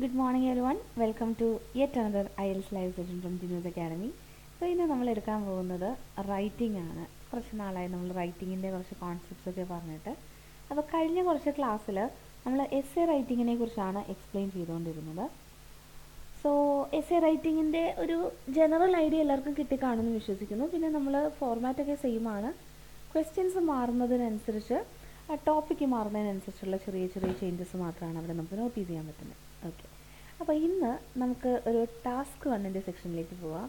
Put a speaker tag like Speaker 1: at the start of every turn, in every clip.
Speaker 1: Good morning everyone. Welcome to yet another IELTS live session from Jinu's Academy. So ഇന്ന് നമ്മൾ എടുക്കാൻ പോകുന്നത് writing ആണ്. കുറച്ച് നാളായി നമ്മൾ റൈറ്റിങ്ങിൻ്റെ കുറച്ച് കോൺസെപ്റ്റ്സ് ഒക്കെ പറഞ്ഞിട്ട്. അപ്പോൾ കഴിഞ്ഞ കുറച്ച് ക്ലാസ്സിൽ നമ്മൾ എസ്സേ റൈറ്റിങ്ങിനെ കുറിച്ചാണ് എക്സ്പ്ലെയിൻ ചെയ്തുകൊണ്ടിരുന്നത്. സോ എസ്സേ റൈറ്റിങ്ങിൻ്റെ ഒരു ജനറൽ ഐഡിയ എല്ലാവർക്കും കിട്ടിക്കാണുമെന്ന് വിശ്വസിക്കുന്നു. പിന്നെ നമ്മൾ ഫോർമാറ്റൊക്കെ സെയിം ആണ്. ക്വസ്റ്റ്യൻസ് മാറുന്നതിനനുസരിച്ച് ടോപ്പിക്ക് മാറുന്നതിനനുസരിച്ചുള്ള ചെറിയ ചെറിയ ചേഞ്ചസ് മാത്രമാണ് അവിടെ നമുക്ക് നോട്ടീസ് ചെയ്യാൻ പറ്റുന്നത്. ഓക്കെ, അപ്പോൾ ഇന്ന് നമുക്ക് ഒരു ടാസ്ക് 1ൻ്റെ സെക്ഷനിലേക്ക് പോവാം.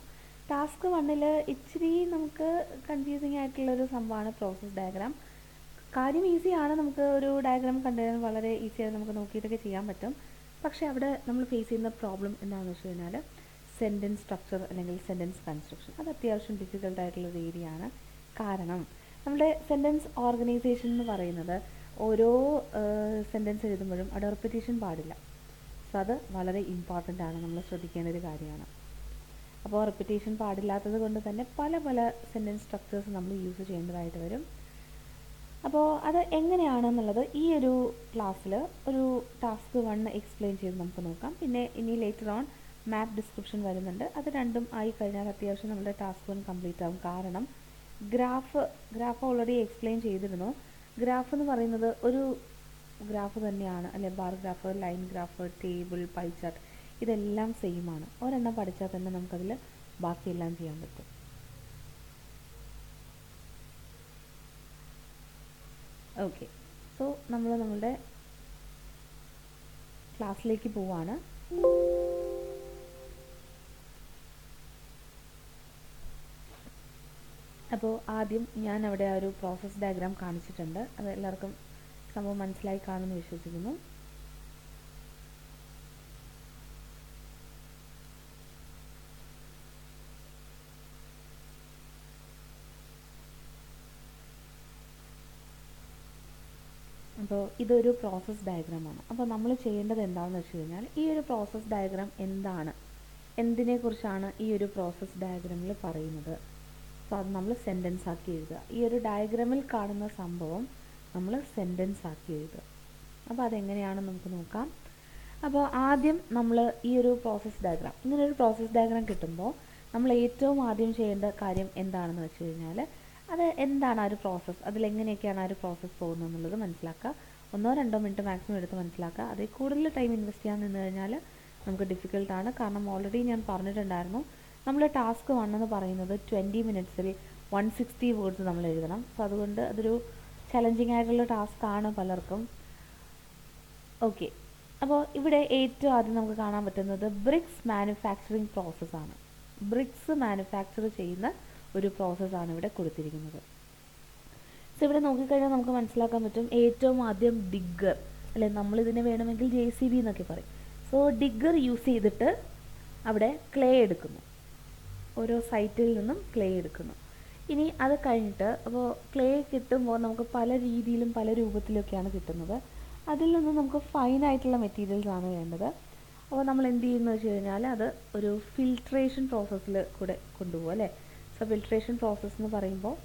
Speaker 1: ടാസ്ക് 1ൽ ഇച്ചിരി നമുക്ക് കൺഫ്യൂസിങ് ആയിട്ടുള്ളൊരു സംഭവമാണ് പ്രോസസ് ഡയഗ്രാം. കാര്യം ഈസിയാണ്, നമുക്ക് ഒരു ഡയഗ്രാം കണ്ടുകഴിഞ്ഞാൽ വളരെ ഈസിയായി നമുക്ക് നോക്കിയിട്ടൊക്കെ ചെയ്യാൻ പറ്റും. പക്ഷേ അവിടെ നമ്മൾ ഫേസ് ചെയ്യുന്ന പ്രോബ്ലം എന്താണെന്ന് വെച്ച് കഴിഞ്ഞാൽ സെൻറ്റൻസ് സ്ട്രക്ചർ അല്ലെങ്കിൽ സെൻറ്റൻസ് കൺസ്ട്രക്ഷൻ. അത് അത്യാവശ്യം ഡിഫിക്കൽട്ടായിട്ടുള്ളൊരു ഏരിയ ആണ്. കാരണം നമ്മുടെ സെൻറ്റൻസ് ഓർഗനൈസേഷൻ എന്ന് പറയുന്നത് ഓരോ സെൻറ്റൻസ് എഴുതുമ്പോഴും അവിടെ റിപ്പറ്റീഷൻ പാടില്ല. സോ അത് വളരെ ഇമ്പോർട്ടൻ്റ് ആണ്, നമ്മൾ ശ്രദ്ധിക്കേണ്ട ഒരു കാര്യമാണ്. അപ്പോൾ റിപ്പറ്റീഷൻ പാടില്ലാത്തത് കൊണ്ട് തന്നെ പല പല സെൻറ്റൻസ് സ്ട്രക്ചേഴ്സ് നമ്മൾ യൂസ് ചെയ്യേണ്ടതായിട്ട് വരും. അപ്പോൾ അത് എങ്ങനെയാണെന്നുള്ളത് ഈ ഒരു ക്ലാസ്സിൽ ഒരു ടാസ്ക് 1 എക്സ്പ്ലെയിൻ ചെയ്ത് നമുക്ക് നോക്കാം. പിന്നെ ഇനി ലേറ്റർ ഓൺ മാപ്പ് ഡിസ്ക്രിപ്ഷൻ വരുന്നുണ്ട്. അത് രണ്ടും ആയി കഴിഞ്ഞാൽ അത്യാവശ്യം നമ്മുടെ ടാസ്ക് 1 കംപ്ലീറ്റ് ആകും. കാരണം ഗ്രാഫ് ഓൾറെഡി എക്സ്പ്ലെയിൻ ചെയ്തിരുന്നു. ഗ്രാഫ് എന്ന് പറയുന്നത് ഒരു ഗ്രാഫ് തന്നെയാണ്, അല്ലെ? Bar graph, line graph, table, pie chart, ഇതെല്ലാം സെയിം ആണ്. ഒരെണ്ണം പഠിച്ചാൽ തന്നെ നമുക്കതിൽ ബാക്കിയെല്ലാം ചെയ്യാൻ പറ്റും. ഓക്കെ, സോ നമ്മൾ നമ്മളുടെ ക്ലാസ്സിലേക്ക് പോവാണ്. അപ്പോൾ ആദ്യം ഞാൻ അവിടെ ആ ഒരു പ്രോസസ് ഡയഗ്രാം കാണിച്ചിട്ടുണ്ട്. അത് എല്ലാവർക്കും സംഭവം മനസ്സിലായി കാണുമെന്ന് വിശ്വസിക്കുന്നു. അപ്പോൾ ഇതൊരു പ്രോസസ് ഡയഗ്രാമാണ്. അപ്പോൾ നമ്മൾ ചെയ്യേണ്ടത് എന്താണെന്ന് വെച്ച് കഴിഞ്ഞാൽ ഈ ഒരു പ്രോസസ് ഡയഗ്രാം എന്താണ്, എന്തിനെക്കുറിച്ചാണ് ഈ ഒരു പ്രോസസ് ഡയഗ്രാമിൽ പറയുന്നത്, സോ അത് നമ്മൾ സെൻറ്റൻസ് ആക്കി എഴുതുക. ഈ ഒരു ഡയഗ്രാമിൽ കാണുന്ന സംഭവം നമ്മൾ സെൻറ്റൻസ് ആക്കി എഴുതുക. അപ്പോൾ അതെങ്ങനെയാണെന്ന് നമുക്ക് നോക്കാം. അപ്പോൾ ആദ്യം നമ്മൾ ഈ ഒരു പ്രോസസ് ഡയഗ്രാം, ഇങ്ങനൊരു പ്രോസസ് ഡയഗ്രാം കിട്ടുമ്പോൾ നമ്മൾ ഏറ്റവും ആദ്യം ചെയ്യേണ്ട കാര്യം എന്താണെന്ന് വെച്ച് കഴിഞ്ഞാൽ അത് എന്താണ് ആ ഒരു പ്രോസസ്സ്, അതിലെങ്ങനെയൊക്കെയാണ് ആ ഒരു പ്രോസസ്സ് പോകുന്നത് എന്നുള്ളത് മനസ്സിലാക്കുക. 1-2 മിനിറ്റ് മാക്സിമം എടുത്ത് മനസ്സിലാക്കുക. അതിൽ കൂടുതൽ ടൈം ഇൻവെസ്റ്റ് ചെയ്യാൻ നിന്ന് കഴിഞ്ഞാൽ നമുക്ക് ഡിഫിക്കൽട്ടാണ്. കാരണം ഓൾറെഡി ഞാൻ പറഞ്ഞിട്ടുണ്ടായിരുന്നു, നമ്മൾ ടാസ്ക് 1 എന്ന് പറയുന്നത് 20 മിനിറ്റ്സിൽ 160 വേർഡ്സ് നമ്മൾ എഴുതണം. സോ അതുകൊണ്ട് അതൊരു ചലഞ്ചിങ് ആയിട്ടുള്ള ടാസ്ക് ആണ് പലർക്കും. ഓക്കെ, അപ്പോൾ ഇവിടെ ഏറ്റവും ആദ്യം നമുക്ക് കാണാൻ പറ്റുന്നത് ബ്രിക്സ് മാനുഫാക്ചറിങ് പ്രോസസ്സാണ്. ബ്രിക്സ് മാനുഫാക്ചർ ചെയ്യുന്ന ഒരു പ്രോസസ്സാണ് ഇവിടെ കൊടുത്തിരിക്കുന്നത്. സോ ഇവിടെ നോക്കിക്കഴിഞ്ഞാൽ നമുക്ക് മനസ്സിലാക്കാൻ പറ്റും, ഏറ്റവും ആദ്യം ഡിഗ്ഗർ, അല്ലെ? നമ്മളിതിനെ വേണമെങ്കിൽ JCB എന്നൊക്കെ പറയും. സോ ഡിഗ്ഗർ യൂസ് ചെയ്തിട്ട് അവിടെ ക്ലേ എടുക്കുന്നു, ഓരോ സൈറ്റിൽ നിന്നും ക്ലേ എടുക്കുന്നു. ഇനി അത് കഴിഞ്ഞിട്ട് അപ്പോൾ ക്ലേ കിട്ടുമ്പോൾ നമുക്ക് പല രീതിയിലും പല രൂപത്തിലൊക്കെയാണ് കിട്ടുന്നത്. അതിൽ നിന്ന് നമുക്ക് ഫൈനായിട്ടുള്ള മെറ്റീരിയൽസ് ആണ് വേണ്ടത്. അപ്പോൾ നമ്മൾ എന്ത് ചെയ്യുന്നത് വെച്ച് കഴിഞ്ഞാൽ അത് ഒരു ഫിൽട്രേഷൻ പ്രോസസ്സിൽ കൂടെ കൊണ്ടുപോകും, അല്ലേ? സോ ഫിൽട്രേഷൻ പ്രോസസ്സ് എന്ന് പറയുമ്പോൾ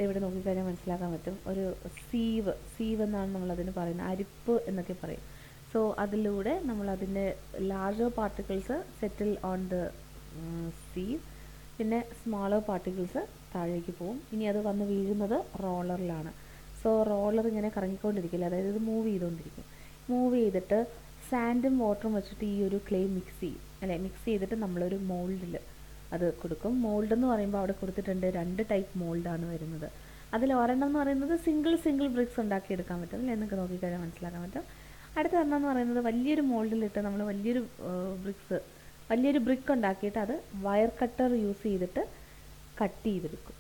Speaker 1: ഇവിടെ നോക്കിക്കഴിഞ്ഞാൽ മനസ്സിലാക്കാൻ പറ്റും, ഒരു സീവ് എന്നാണ് നമ്മളതിന് പറയുന്നത്, അരിപ്പ് എന്നൊക്കെ പറയും. സോ അതിലൂടെ നമ്മളതിൻ്റെ larger particles settle on the sieve, പിന്നെ സ്മോളർ പാർട്ടിക്കിൾസ് താഴേക്ക് പോകും. ഇനി അത് വന്ന് വീഴുന്നത് റോളറിലാണ്. സോ റോളർ ഇങ്ങനെ കറങ്ങിക്കൊണ്ടിരിക്കില്ല, അതായത് ഇത് മൂവ് ചെയ്തുകൊണ്ടിരിക്കും. മൂവ് ചെയ്തിട്ട് സാൻഡും വാട്ടറും വെച്ചിട്ട് ഈ ഒരു ക്ലേ മിക്സ് ചെയ്യും, അല്ലേ? മിക്സ് ചെയ്തിട്ട് നമ്മളൊരു മോൾഡിൽ അത് കൊടുക്കും. മോൾഡ് എന്ന് പറയുമ്പോൾ അവിടെ കൊടുത്തിട്ടുണ്ട് 2 ടൈപ്പ് മോൾഡാണ് വരുന്നത്. അതിൽ ഒരെണ്ണം എന്ന് പറയുന്നത് സിംഗിൾ ബ്രിക്സ് ഉണ്ടാക്കിയെടുക്കാൻ പറ്റും, അല്ലേ? എന്നൊക്കെ നോക്കിക്കഴിഞ്ഞാൽ മനസ്സിലാക്കാൻ പറ്റും. അടുത്ത ഒരെണ്ണം എന്ന് പറയുന്നത് വലിയൊരു മോൾഡിലിട്ട് നമ്മൾ വലിയൊരു ബ്രിക്ക് ഉണ്ടാക്കിയിട്ട് അത് വയർ കട്ടർ യൂസ് ചെയ്തിട്ട് കട്ട് ചെയ്തെടുക്കും.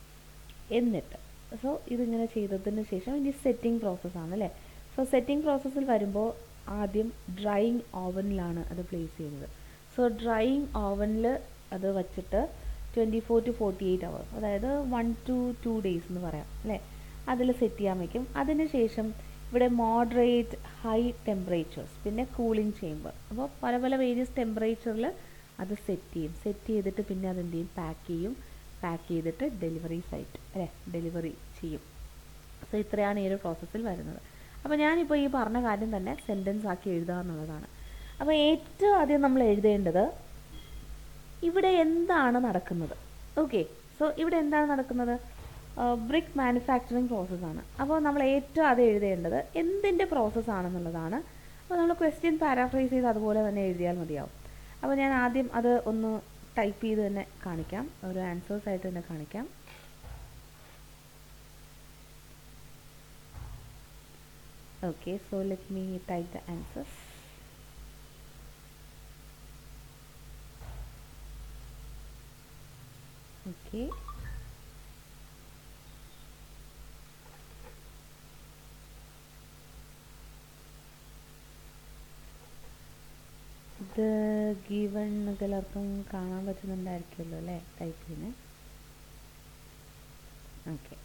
Speaker 1: എന്നിട്ട് സോ ഇതിങ്ങനെ ചെയ്തതിന് ശേഷം ഇനി സെറ്റിംഗ് പ്രോസസ്സാണ്, അല്ലേ? സോ സെറ്റിംഗ് പ്രോസസ്സിൽ വരുമ്പോൾ ആദ്യം ഡ്രൈയിങ് ഓവനിലാണ് അത് പ്ലേസ് ചെയ്യുന്നത്. സോ ഡ്രൈയിങ് ഓവനിൽ അത് വച്ചിട്ട് 24 to 48 hours, അതായത് 1 to 2 days എന്ന് പറയാം, അല്ലേ? അതിൽ സെറ്റ് ചെയ്യാൻ വയ്ക്കും. അതിനുശേഷം ഇവിടെ മോഡറേറ്റ്, ഹൈ ടെമ്പറേച്ചേഴ്സ്, പിന്നെ കൂളിംഗ് ചേമ്പർ, അപ്പോൾ പല പല വേരിയസ് ടെമ്പറേച്ചറിൽ അത് സെറ്റ് ചെയ്തിട്ട് പിന്നെ അതെന്ത് ചെയ്യും, പാക്ക് ചെയ്തിട്ട് ഡെലിവറി സൈറ്റ്, അല്ലേ? ഡെലിവറി ചെയ്യും. സോ ഇത്രയാണ് ഈ ഒരു പ്രോസസ്സിൽ വരുന്നത്. അപ്പോൾ ഞാനിപ്പോൾ ഈ പറഞ്ഞ കാര്യം തന്നെ സെൻറ്റൻസ് ആക്കി എഴുതുക എന്നുള്ളതാണ്. അപ്പോൾ ഏറ്റവും ആദ്യം നമ്മൾ എഴുതേണ്ടത് ഇവിടെ എന്താണ് നടക്കുന്നത്. ഓക്കെ, സോ ഇവിടെ എന്താണ് നടക്കുന്നത്? ബ്രിക്ക് മാനുഫാക്ചറിങ് പ്രോസസ്സാണ്. അപ്പോൾ നമ്മൾ ഏറ്റവും ആദ്യം എഴുതേണ്ടത് എന്തിൻ്റെ പ്രോസസ്സാണെന്നുള്ളതാണ്. അപ്പോൾ നമ്മൾ ക്വസ്റ്റ്യൻ പാരാഫ്രൈസ് ചെയ്ത് അതുപോലെ തന്നെ എഴുതിയാൽ മതിയാവും. അപ്പോൾ ഞാൻ ആദ്യം അത് ഒന്ന് ടൈപ്പ് ചെയ്ത് തന്നെ കാണിക്കാം, ഒരു ആൻസേഴ്സ് ആയിട്ട് തന്നെ കാണിക്കാം. Okay, so let me type the answers. Okay. The given എല്ലാവർക്കും കാണാൻ പറ്റുന്നുണ്ടായിരിക്കുമല്ലോ അല്ലേ ടൈപ്പ് ചെയ്യുന്നത്? ഓക്കെ.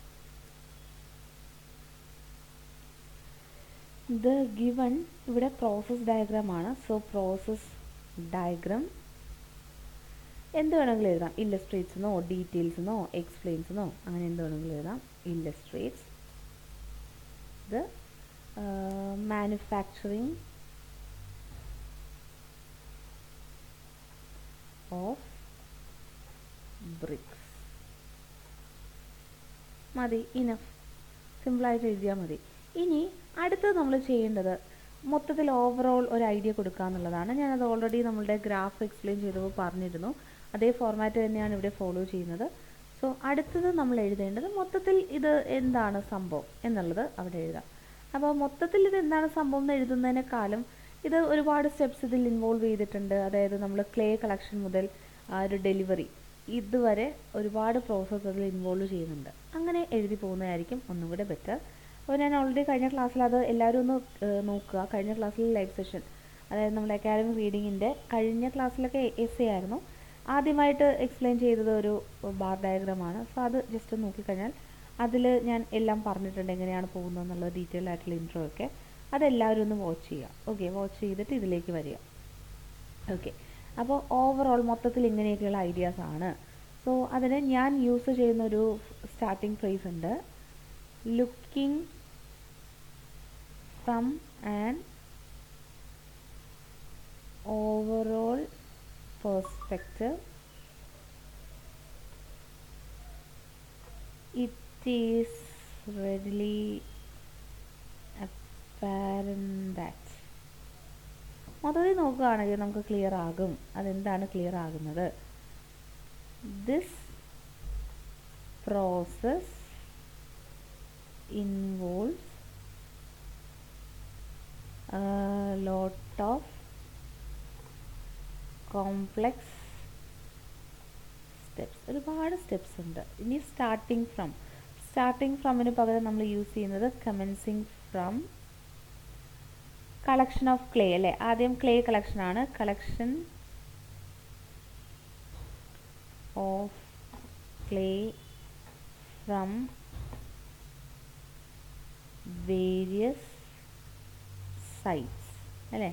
Speaker 1: The given ഇവിടെ പ്രോസസ് ഡയഗ്രാം ആണ്. സോ പ്രോസസ് ഡയഗ്രാം എന്ത് വേണമെങ്കിലും എഴുതാം. ഇല്ലസ്ട്രേറ്റ്സെന്നോ ഡീറ്റെയിൽസെന്നോ എക്സ്പ്ലെയിൻസെന്നോ അങ്ങനെ എന്ത് വേണമെങ്കിലും എഴുതാം. ഇല്ലസ്ട്രേറ്റ്സ് ദ മാനുഫാക്ചറിങ് ഓഫ് ബ്രിക്സ്. മതി, ഇനഫ്, സിമ്പിളായിട്ട് എഴുതിയാൽ മതി. ഇനി അടുത്തത് നമ്മൾ ചെയ്യേണ്ടത് മൊത്തത്തിൽ ഓവറോൾ ഒരു ഐഡിയ കൊടുക്കുക എന്നുള്ളതാണ്. ഞാനത് ഓൾറെഡി നമ്മളുടെ ഗ്രാഫ് എക്സ്പ്ലെയിൻ ചെയ്തപ്പോൾ പറഞ്ഞിരുന്നു. അതേ ഫോർമാറ്റ് തന്നെയാണ് ഇവിടെ ഫോളോ ചെയ്യുന്നത്. സോ അടുത്തത് നമ്മൾ എഴുതേണ്ടത് മൊത്തത്തിൽ ഇത് എന്താണ് സംഭവം എന്നുള്ളത് അവിടെ എഴുതാം. അപ്പോൾ മൊത്തത്തിൽ ഇത് എന്താണ് സംഭവം എന്ന് എഴുതുന്നതിനേക്കാളും ഇത് ഒരുപാട് സ്റ്റെപ്സ് ഇതിൽ ഇൻവോൾവ് ചെയ്തിട്ടുണ്ട്. അതായത് നമ്മൾ ക്ലേ കളക്ഷൻ മുതൽ ഒരു ഡെലിവറി ഇതുവരെ ഒരുപാട് പ്രോസസ്സ് അതിൽ ഇൻവോൾവ് ചെയ്യുന്നുണ്ട്. അങ്ങനെ എഴുതി പോകുന്നതായിരിക്കും ഒന്നും കൂടെ ബെറ്റർ. അപ്പോൾ ഞാൻ ഓൾറെഡി കഴിഞ്ഞ ക്ലാസ്സിൽ അത് എല്ലാവരും ഒന്ന് നോക്കുക. കഴിഞ്ഞ ക്ലാസ്സിൽ ലൈവ് സെഷൻ, അതായത് നമ്മുടെ അക്കാഡമിക് റീഡിങ്ങിൻ്റെ കഴിഞ്ഞ ക്ലാസ്സിലൊക്കെ എസ് എ ആയിരുന്നു. ആദ്യമായിട്ട് എക്സ്പ്ലെയിൻ ചെയ്തത് ഒരു ബാർ ഡയഗ്രാമാണ്. സോ അത് ജസ്റ്റ് നോക്കിക്കഴിഞ്ഞാൽ അതിൽ ഞാൻ എല്ലാം പറഞ്ഞിട്ടുണ്ട് എങ്ങനെയാണ് പോകുന്നത് എന്നുള്ള ഡീറ്റെയിൽ ആയിട്ടുള്ള ഇൻട്രോ ഒക്കെ. അതെല്ലാവരും ഒന്ന് വാച്ച് ചെയ്യുക. ഓക്കെ, വാച്ച് ചെയ്തിട്ട് ഇതിലേക്ക് വരിക. ഓക്കെ, അപ്പോൾ ഓവറോൾ മൊത്തത്തിൽ ഇങ്ങനെയൊക്കെയുള്ള ഐഡിയാസ് ആണ്. സോ അതിന് ഞാൻ യൂസ് ചെയ്യുന്ന ഒരു സ്റ്റാർട്ടിംഗ് ഫ്രേസ് ഉണ്ട്. Looking from an overall perspective, it is readily apparent that. മൊത്തത്തിൽ നോക്കുകയാണെങ്കിൽ നമുക്ക് ക്ലിയർ ആകും. അതെന്താണ് ക്ലിയർ ആകുന്നത്? This process involves lot of complex steps. ഒരുപാട് സ്റ്റെപ്സ് ഉണ്ട്. ഇനി സ്റ്റാർട്ടിങ് ഫ്രമിന് പകരം നമ്മൾ യൂസ് ചെയ്യുന്നത് commencing from collection of clay അല്ലേ. ആദ്യം ക്ലേ കളക്ഷൻ ആണ്. Collection of clay from various sites അല്ലേ.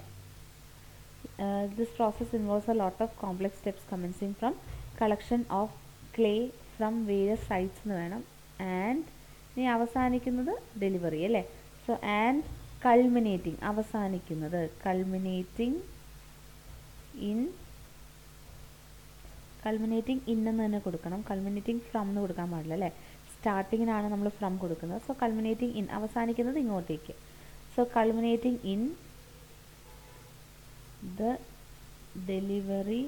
Speaker 1: This process involves a lot of complex steps commencing from collection of clay from various sites എന്ന് വേണം. And ഇനി അവസാനിക്കുന്നത് delivery അല്ലേ. So and culminating, അവസാനിക്കുന്നത് കൾമിനേറ്റിംഗ് ഇൻ എന്ന് തന്നെ കൊടുക്കണം. കൾമിനേറ്റിംഗ് ഫ്രം എന്ന് കൊടുക്കാൻ പാടില്ല അല്ലേ. സ്റ്റാർട്ടിങ്ങിനാണ് നമ്മൾ ഫ്രം കൊടുക്കുന്നത്. സോ കൾമിനേറ്റിംഗ് ഇൻ, അവസാനിക്കുന്നത് ഇങ്ങോട്ടേക്ക്. So culminating in the delivery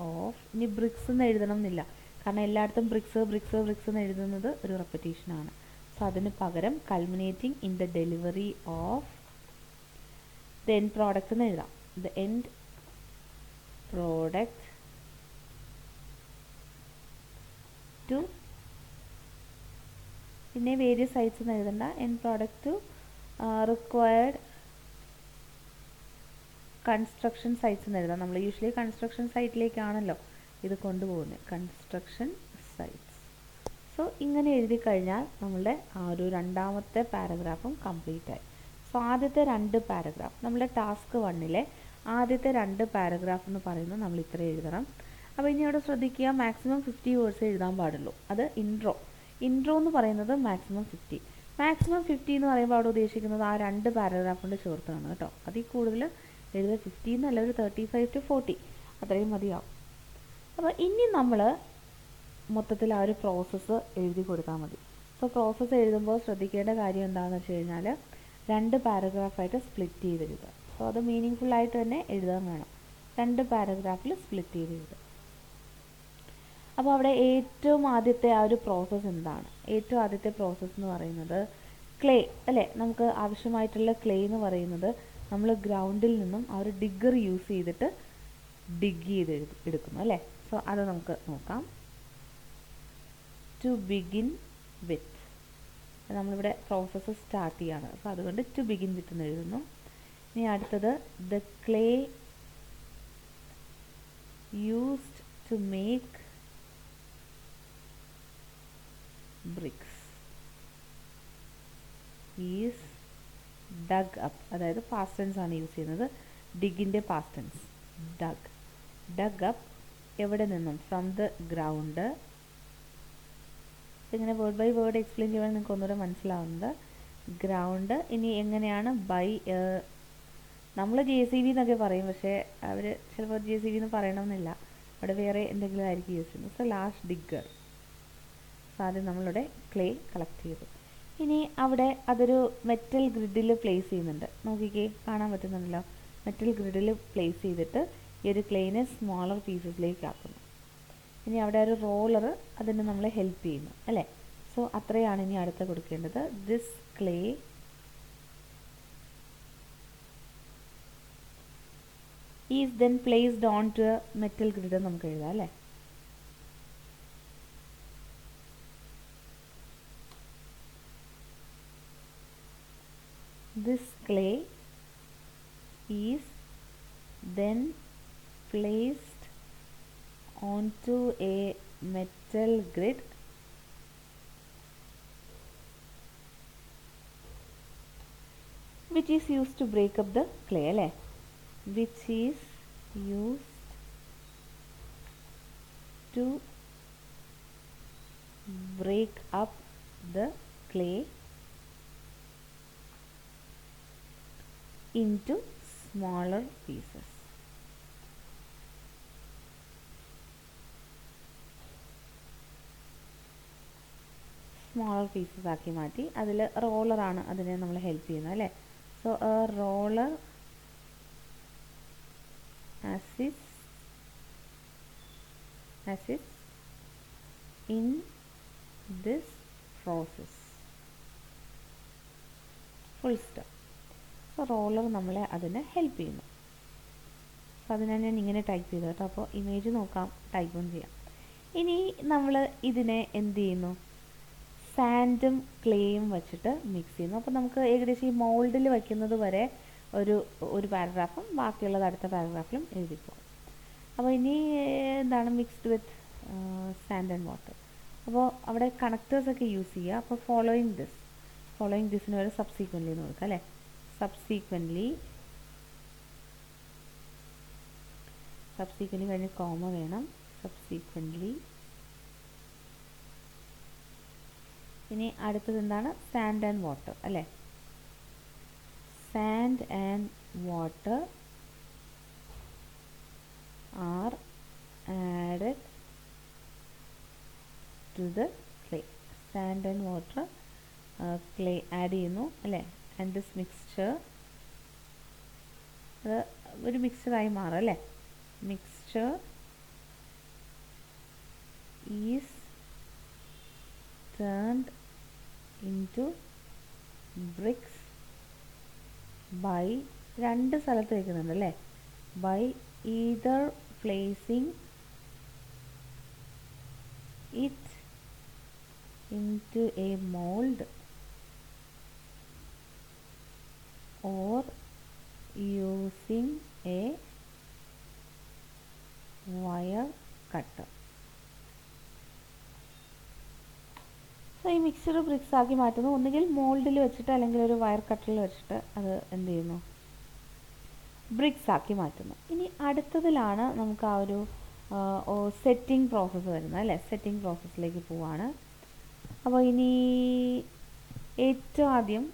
Speaker 1: of, ഇനി ബ്രിക്സ് എന്ന് എഴുതണം എന്നില്ല, കാരണം എല്ലായിടത്തും ബ്രിക്സ് എന്ന് എഴുതുന്നത് ഒരു റെപ്പറ്റീഷനാണ്. സോ അതിന് പകരം culminating in the delivery of the end product എന്ന് എഴുതാം. ദ എൻഡ് പ്രോഡക്റ്റ് ടു, പിന്നെ വേരിയസ് സൈറ്റ്സ് എന്ന് എഴുതണ്ട. End product to required construction sites എന്ന് എഴുതാം. നമ്മൾ യൂഷ്വലി കൺസ്ട്രക്ഷൻ സൈറ്റിലേക്കാണല്ലോ ഇത് കൊണ്ടുപോകുന്നത്, കൺസ്ട്രക്ഷൻ സൈറ്റ്സ്. സോ ഇങ്ങനെ എഴുതി കഴിഞ്ഞാൽ നമ്മളുടെ ആ ഒരു രണ്ടാമത്തെ പാരഗ്രാഫും കംപ്ലീറ്റ് ആയി. സോ ആദ്യത്തെ 2 പാരഗ്രാഫ്, നമ്മുടെ ടാസ്ക് 1-ലെ ആദ്യത്തെ 2 പാരഗ്രാഫ് എന്ന് പറയുന്നത് നമ്മൾ ഇത്ര എഴുതണം. അപ്പോൾ ഇനി അവിടെ ശ്രദ്ധിക്കുക, മാക്സിമം 50 വേർഡ്സ് എഴുതാൻ പാടുള്ളൂ. അത് ഇൻട്രോ എന്ന് പറയുന്നത് മാക്സിമം 50 എന്ന് പറയുമ്പോൾ അവിടെ ഉദ്ദേശിക്കുന്നത് ആ 2 പാരഗ്രാഫ് കൊണ്ട് ചേർത്താണ് കേട്ടോ. അതിൽ കൂടുതൽ എഴുതുക 50 എന്നല്ല, ഒരു 35 to 40 അത്രയും മതിയാവും. അപ്പോൾ ഇനി നമ്മൾ മൊത്തത്തിൽ ആ ഒരു പ്രോസസ്സ് എഴുതി കൊടുത്താൽ മതി. സോ പ്രോസസ്സ് എഴുതുമ്പോൾ ശ്രദ്ധിക്കേണ്ട കാര്യം എന്താണെന്ന് വെച്ച് കഴിഞ്ഞാൽ 2 പാരഗ്രാഫായിട്ട് സ്പ്ലിറ്റ് ചെയ്ത് എഴുതുക. സോ അത് മീനിങ് ഫുള്ളായിട്ട് തന്നെ എഴുതാൻ വേണം. 2 പാരഗ്രാഫിൽ സ്പ്ലിറ്റ് ചെയ്ത് എഴുതുക. അപ്പോൾ അവിടെ ഏറ്റവും ആദ്യത്തെ ആ ഒരു പ്രോസസ്സ് എന്താണ്? ഏറ്റവും ആദ്യത്തെ പ്രോസസ്സ് എന്ന് പറയുന്നത് ക്ലേ അല്ലേ. നമുക്ക് ആവശ്യമായിട്ടുള്ള ക്ലേ എന്ന് പറയുന്നത് നമ്മൾ ഗ്രൗണ്ടിൽ നിന്നും ആ ഒരു ഡിഗ്ഗർ യൂസ് ചെയ്തിട്ട് ഡിഗ് ചെയ്ത് എടുക്കുന്നു അല്ലേ. സോ അത് നമുക്ക് നോക്കാം. ടു ബിഗിൻ വിത്ത്, നമ്മളിവിടെ പ്രോസസ്സ് സ്റ്റാർട്ട് ചെയ്യാണ്. അപ്പോൾ അതുകൊണ്ട് ടു ബിഗിൻ വിത്ത് എന്ന് എഴുതുന്നു. ഇനി അടുത്തത് the clay used to make bricks is dug up, അതായത് പാസ്റ്റ് ടെൻസ് ആണ് യൂസ് ചെയ്യുന്നത്. ഡിഗിൻ്റെ past tense dug. Dug up എവിടെ നിന്നും? From the ground. ഇങ്ങനെ വേർഡ് ബൈ വേർഡ് എക്സ്പ്ലെയിൻ ചെയ്യുമ്പോൾ നിങ്ങൾക്ക് ഒന്നുകൂടെ മനസ്സിലാവുന്നത്. ഗ്രൗണ്ട് ഇനി എങ്ങനെയാണ്? ബൈ, നമ്മൾ JCB എന്നൊക്കെ പറയും, പക്ഷേ അവർ ചിലപ്പോൾ JCB എന്ന് പറയണമെന്നില്ല, അവിടെ വേറെ എന്തെങ്കിലും ആയിരിക്കും യൂസ് ചെയ്യുന്നത്. So last ഡിഗ്ഗർ. സോ ആദ്യം നമ്മളിവിടെ ക്ലേ കളക്ട് ചെയ്തു. ഇനി അവിടെ അതൊരു മെറ്റൽ ഗ്രിഡിൽ പ്ലേസ് ചെയ്യുന്നുണ്ട്. നോക്കിക്കേ, കാണാൻ പറ്റുന്നുണ്ടല്ലോ. മെറ്റൽ ഗ്രിഡിൽ പ്ലേസ് ചെയ്തിട്ട് ഈ ഒരു ക്ലേനെ സ്മോളർ പീസസിലേക്ക് ആക്കുന്നു. ഇനി അവിടെ ഒരു റോളർ അതിന് നമ്മളെ ഹെൽപ്പ് ചെയ്യുന്നു അല്ലേ. സോ അത്രയാണ് ഇനി അടുത്ത് കൊടുക്കേണ്ടത്. This clay is then placed onto metal grid നമുക്ക് എഴുതാം അല്ലേ. This clay is then placed onto a metal grid which is used to break up the clay അല്ലേ. which is used to break up the clay into smaller pieces. Smaller pieces ആക്കി മാറ്റി. അതിൽ റോളറാണ് അതിനെ നമ്മൾ help ചെയ്യുന്നത് അല്ലേ. So A roller assists in this process. Full stop. So roller നമ്മളെ അതിനെ ഹെൽപ്പ് ചെയ്യുന്നു. അപ്പോൾ അതിനാണ് ഞാൻ ഇങ്ങനെ ടൈപ്പ് ചെയ്തത് കേട്ടോ. അപ്പോൾ ഇമേജ് നോക്കാം, ടൈപ്പും ചെയ്യാം. ഇനി നമ്മൾ ഇതിനെ എന്ത് ചെയ്യുന്നു? സാൻഡും ക്ലേയും വെച്ചിട്ട് മിക്സ് ചെയ്യുന്നു. അപ്പോൾ നമുക്ക് ഏകദേശം ഈ മോൾഡിൽ വയ്ക്കുന്നത് വരെ ഒരു പാരഗ്രാഫും ബാക്കിയുള്ളത് അടുത്ത പാരഗ്രാഫിലും എഴുതിപ്പോകും. അപ്പോൾ ഇനി എന്താണ്? Mixed with sand and water. അപ്പോൾ അവിടെ കണക്റ്റേഴ്സൊക്കെ യൂസ് ചെയ്യുക. അപ്പോൾ ഫോളോയിങ് ദിസിന് വരെ സബ്സീക്വൻ്റ്ലി എന്ന് കൊടുക്കുക അല്ലേ. സബ്സീക്വൻ്റ്ലി കഴിഞ്ഞ് കോമ വേണം. സബ്സീക്വൻ്റ്ലി. ഇനി അടുത്തത് എന്താണ്? സാൻഡ് ആൻഡ് വാട്ടർ അല്ലേ. Sand and water are added to the clay. Sand and water clay add ചെയ്യുന്നു അല്ലേ. ആൻഡ് ദിസ് മിക്സ്ചർ, അത് ഒരു മിക്സ്ചറായി മാറും അല്ലേ. Mixture is turned into bricks by, രണ്ട് സ്ഥലത്ത് വയ്ക്കുന്നുണ്ട് അല്ലേ. by either placing it into a mold or using a wire cutter. So ഈ മിക്സ്ചർ ബ്രിക്സ് ആക്കി മാറ്റുന്നു. ഒന്നുകിൽ മോൾഡിൽ വെച്ചിട്ട് അല്ലെങ്കിൽ ഒരു വയർ കട്ടറിൽ വെച്ചിട്ട് അത് എന്ത് ചെയ്യുന്നു? ബ്രിക്സ് ആക്കി മാറ്റുന്നു. ഇനി അടുത്തതിലാണ് നമുക്ക് ആ ഒരു സെറ്റിംഗ് പ്രോസസ്സ് വരുന്നത് അല്ലേ. സെറ്റിംഗ് പ്രോസസ്സിലേക്ക് പോവാണ്. അപ്പോൾ ഇനി ഏറ്റവും ആദ്യം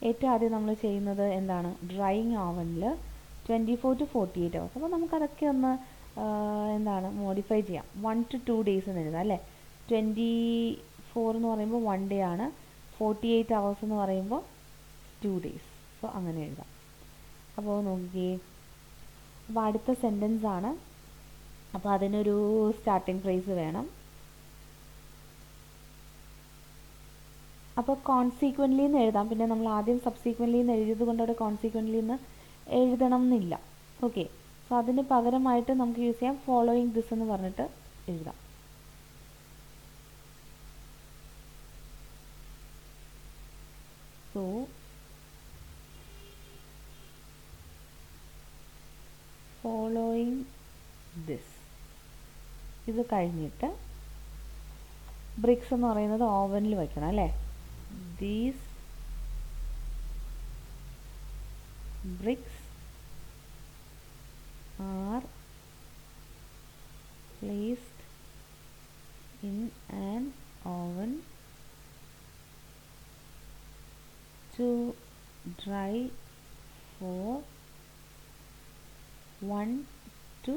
Speaker 1: ഏറ്റവും ആദ്യം നമ്മൾ ചെയ്യുന്നത് എന്താണ്, ഡ്രൈയിങ് ഓവനിൽ 24 to 48 hours. അപ്പോൾ നമുക്കതൊക്കെ ഒന്ന് എന്താണ് മോഡിഫൈ ചെയ്യാം. 1 to 2 days എന്ന് എഴുതാം അല്ലേ. 24 എന്ന് പറയുമ്പോൾ 1 day ആണ്, 48 hours എന്ന് പറയുമ്പോൾ 2 days. സോ അങ്ങനെ എഴുതാം. അപ്പോൾ നോക്കിയേ, അപ്പോൾ അടുത്ത സെൻറ്റൻസ് ആണ്. അപ്പോൾ അതിനൊരു സ്റ്റാർട്ടിംഗ് ഫ്രേസ് വേണം. അപ്പോൾ കോൺസീക്വൻ്റ്ലി എന്ന് എഴുതാം. പിന്നെ നമ്മൾ ആദ്യം സബ്സീക്വൻ്റ്ലി എന്ന് എഴുതിയത് കൊണ്ട് അവിടെ കോൺസീക്വൻ്റ്ലി എന്ന് എഴുതണം എന്നില്ല. ഓക്കെ, സോ അതിന് പകരമായിട്ട് നമുക്ക് യൂസ് ചെയ്യാം ഫോളോയിങ് ദിസ് എന്ന് പറഞ്ഞിട്ട് എഴുതാം. So following this. ഇത് കഴിഞ്ഞിട്ട് ബ്രിക്സ് എന്ന് പറയുന്നത് ഓവനിൽ വയ്ക്കണം അല്ലേ. These BRICS are placed in an oven to dry for 1 to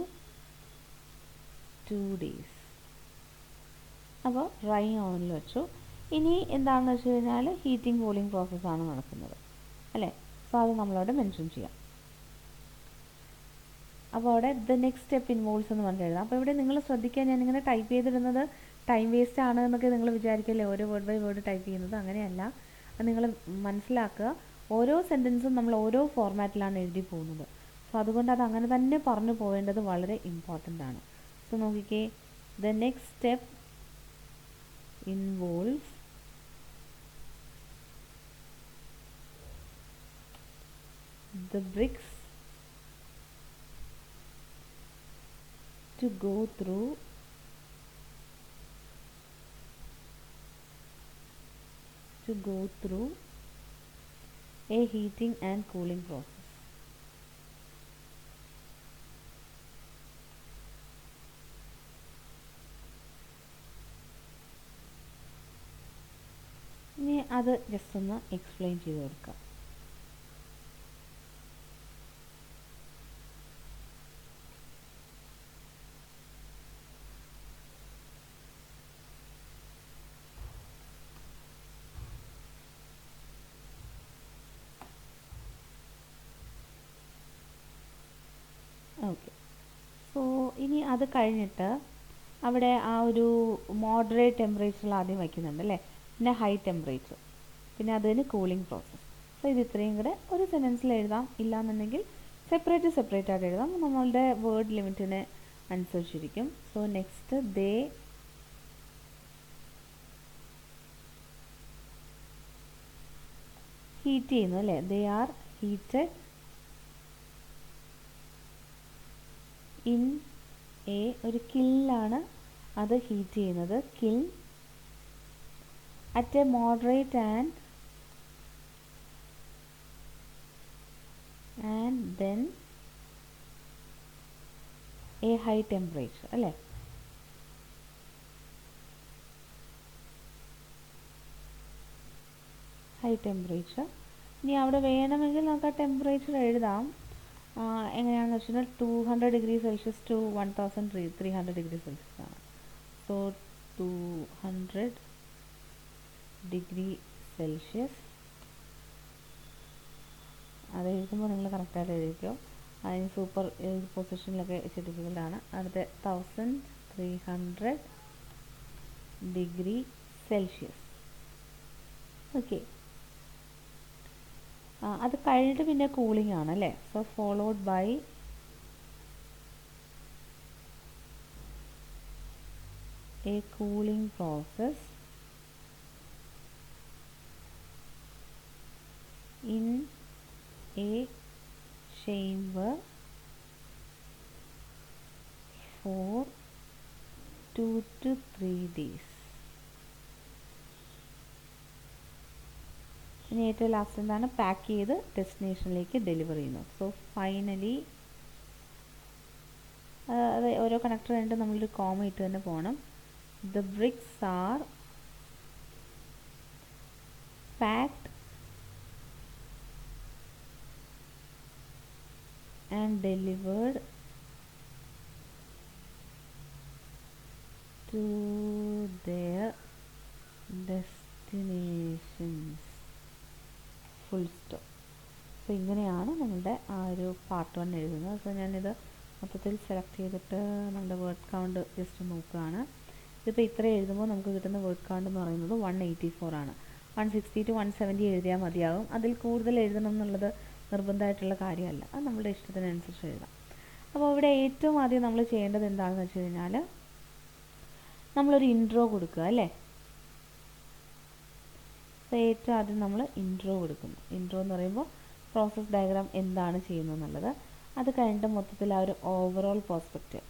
Speaker 1: 2 days. അപ്പോൾ ഡ്രൈ ഓവനിൽ വെച്ചു. ഇനി എന്താണെന്ന് വെച്ച് കഴിഞ്ഞാൽ ഹീറ്റിംഗ് കൂളിംഗ് പ്രോസസ്സാണ് നടക്കുന്നത് അല്ലേ. സോ അത് നമ്മളവിടെ മെൻഷൻ ചെയ്യാം. അപ്പോൾ അവിടെ ദ നെക്സ്റ്റ് സ്റ്റെപ്പ് ഇൻവോൾവ്സ് എന്ന് പറഞ്ഞിട്ട് എഴുതാം. അപ്പോൾ ഇവിടെ നിങ്ങൾ ശ്രദ്ധിക്കുക, ഞാനിങ്ങനെ ടൈപ്പ് ചെയ്തിടുന്നത് ടൈം വേസ്റ്റ് ആണ് എന്നൊക്കെ നിങ്ങൾ വിചാരിക്കല്ലേ, ഓരോ വേർഡ് ബൈ വേർഡ് ടൈപ്പ് ചെയ്യുന്നത്. അങ്ങനെയല്ല, അത് നിങ്ങൾ മനസ്സിലാക്കുക. ഓരോ സെൻറ്റൻസും നമ്മൾ ഓരോ ഫോർമാറ്റിലാണ് എഴുതി പോകുന്നത്. സോ അതുകൊണ്ട് അത് അങ്ങനെ തന്നെ പറഞ്ഞു പോകേണ്ടത് വളരെ ഇമ്പോർട്ടൻ്റ് ആണ്. സോ നോക്കിക്കേ, the next step involves the bricks to go through a heating and cooling process. ഇനി അത് ജസ്റ്റ് ഒന്ന് എക്സ്പ്ലെയിൻ ചെയ്ത് കൊടുക്കാം. ഓക്കെ, സോ ഇനി അത് കഴിഞ്ഞിട്ട് അവിടെ ആ ഒരു മോഡറേറ്റ് ടെമ്പറേച്ചറിൽ ആദ്യം വയ്ക്കുന്നുണ്ട് അല്ലേ, പിന്നെ ഹൈ ടെമ്പറേച്ചർ, പിന്നെ അതിന് കൂളിംഗ് പ്രോസസ്സ്. സോ ഇത് ഇത്രയും കൂടെ ഒരു സെൻറ്റൻസിൽ എഴുതാം. ഇല്ലാന്നുണ്ടെങ്കിൽ സെപ്പറേറ്റ് ആയിട്ട് എഴുതാം, നമ്മളുടെ വേർഡ് ലിമിറ്റിന് അനുസരിച്ചിരിക്കും. സോ നെക്സ്റ്റ് ദേ ഹീറ്റ് ചെയ്യുന്നു അല്ലേ. They are heated in a, ഒരു കില്ലാണ് അത് ഹീറ്റ് ചെയ്യുന്നത്. Kiln at a moderate and then a high temperature അല്ലേ. High temperature. ഇനി അവിടെ വേണമെങ്കിൽ നമുക്ക് ആ ടെമ്പറേച്ചർ എഴുതാം. എങ്ങനെയാണെന്ന് വെച്ചാൽ 200 degree celsius to 1300 degree celsius ആണ്. സോ 200 ഡിഗ്രി സെൽഷ്യസ് അത് എഴുതുമ്പോൾ നിങ്ങൾ കറക്റ്റായിട്ട് എഴുതിക്കോ. അതിന് സൂപ്പർ പൊസിഷനിലൊക്കെ ഇച്ചിരി ഡിഫിക്കൽട്ടാണ്. അടുത്ത 1300 ഡിഗ്രി സെൽഷ്യസ്. ഓക്കെ, അത് കഴിഞ്ഞിട്ട് പിന്നെ കൂളിംഗ് ആണ് അല്ലേ. So followed by a cooling process in a chamber for 2 to 3 days. ഇനി ഏറ്റവും ലാസ്റ്റ് എന്താണ്, പാക്ക് ചെയ്ത് ഡെസ്റ്റിനേഷനിലേക്ക് ഡെലിവർ ചെയ്യുന്നു. സോ ഫൈനലി അത് ഓരോ കണക്ടർ കഴിഞ്ഞിട്ട് നമ്മളൊരു കോമ ഇട്ട് തന്നെ പോകണം. The BRICS R packed and delivered to their destinations. Full stop. So ഇങ്ങനെയാണ് നമ്മളുടെ ആ ഒരു പാർട്ട് 1 എഴുതുന്നത്. സോ ഞാനിത് മൊത്തത്തിൽ സെലക്ട് ചെയ്തിട്ട് നമ്മുടെ വേർഡ് കൗണ്ട് ജസ്റ്റ് നോക്കുകയാണ്. ഇതിപ്പോൾ ഇത്ര എഴുതുമ്പോൾ നമുക്ക് കിട്ടുന്ന വേർഡ് കൗണ്ട് എന്ന് പറയുന്നത് 184 ആണ്. 160 to 170 എഴുതിയാൽ മതിയാകും. അതിൽ കൂടുതൽ എഴുതണം എന്നുള്ളത് നിർബന്ധമായിട്ടുള്ള കാര്യമല്ല, അത് നമ്മുടെ ഇഷ്ടത്തിനനുസരിച്ച് എഴുതാം. അപ്പോൾ ഇവിടെ ഏറ്റവും ആദ്യം നമ്മൾ ചെയ്യേണ്ടത് എന്താണെന്ന് വെച്ച് കഴിഞ്ഞാൽ നമ്മളൊരു ഇൻട്രോ കൊടുക്കുക അല്ലേ. അപ്പോൾ ഏറ്റവും ആദ്യം നമ്മൾ ഇൻട്രോ കൊടുക്കുന്നു. ഇൻട്രോ എന്ന് പറയുമ്പോൾ പ്രോസസ് ഡയഗ്രാം എന്താണ് ചെയ്യുന്നത് എന്നുള്ളത്. അത് കഴിഞ്ഞിട്ട് മൊത്തത്തിൽ ആ ഒരു ഓവറോൾ പെർസ്പെക്റ്റീവ്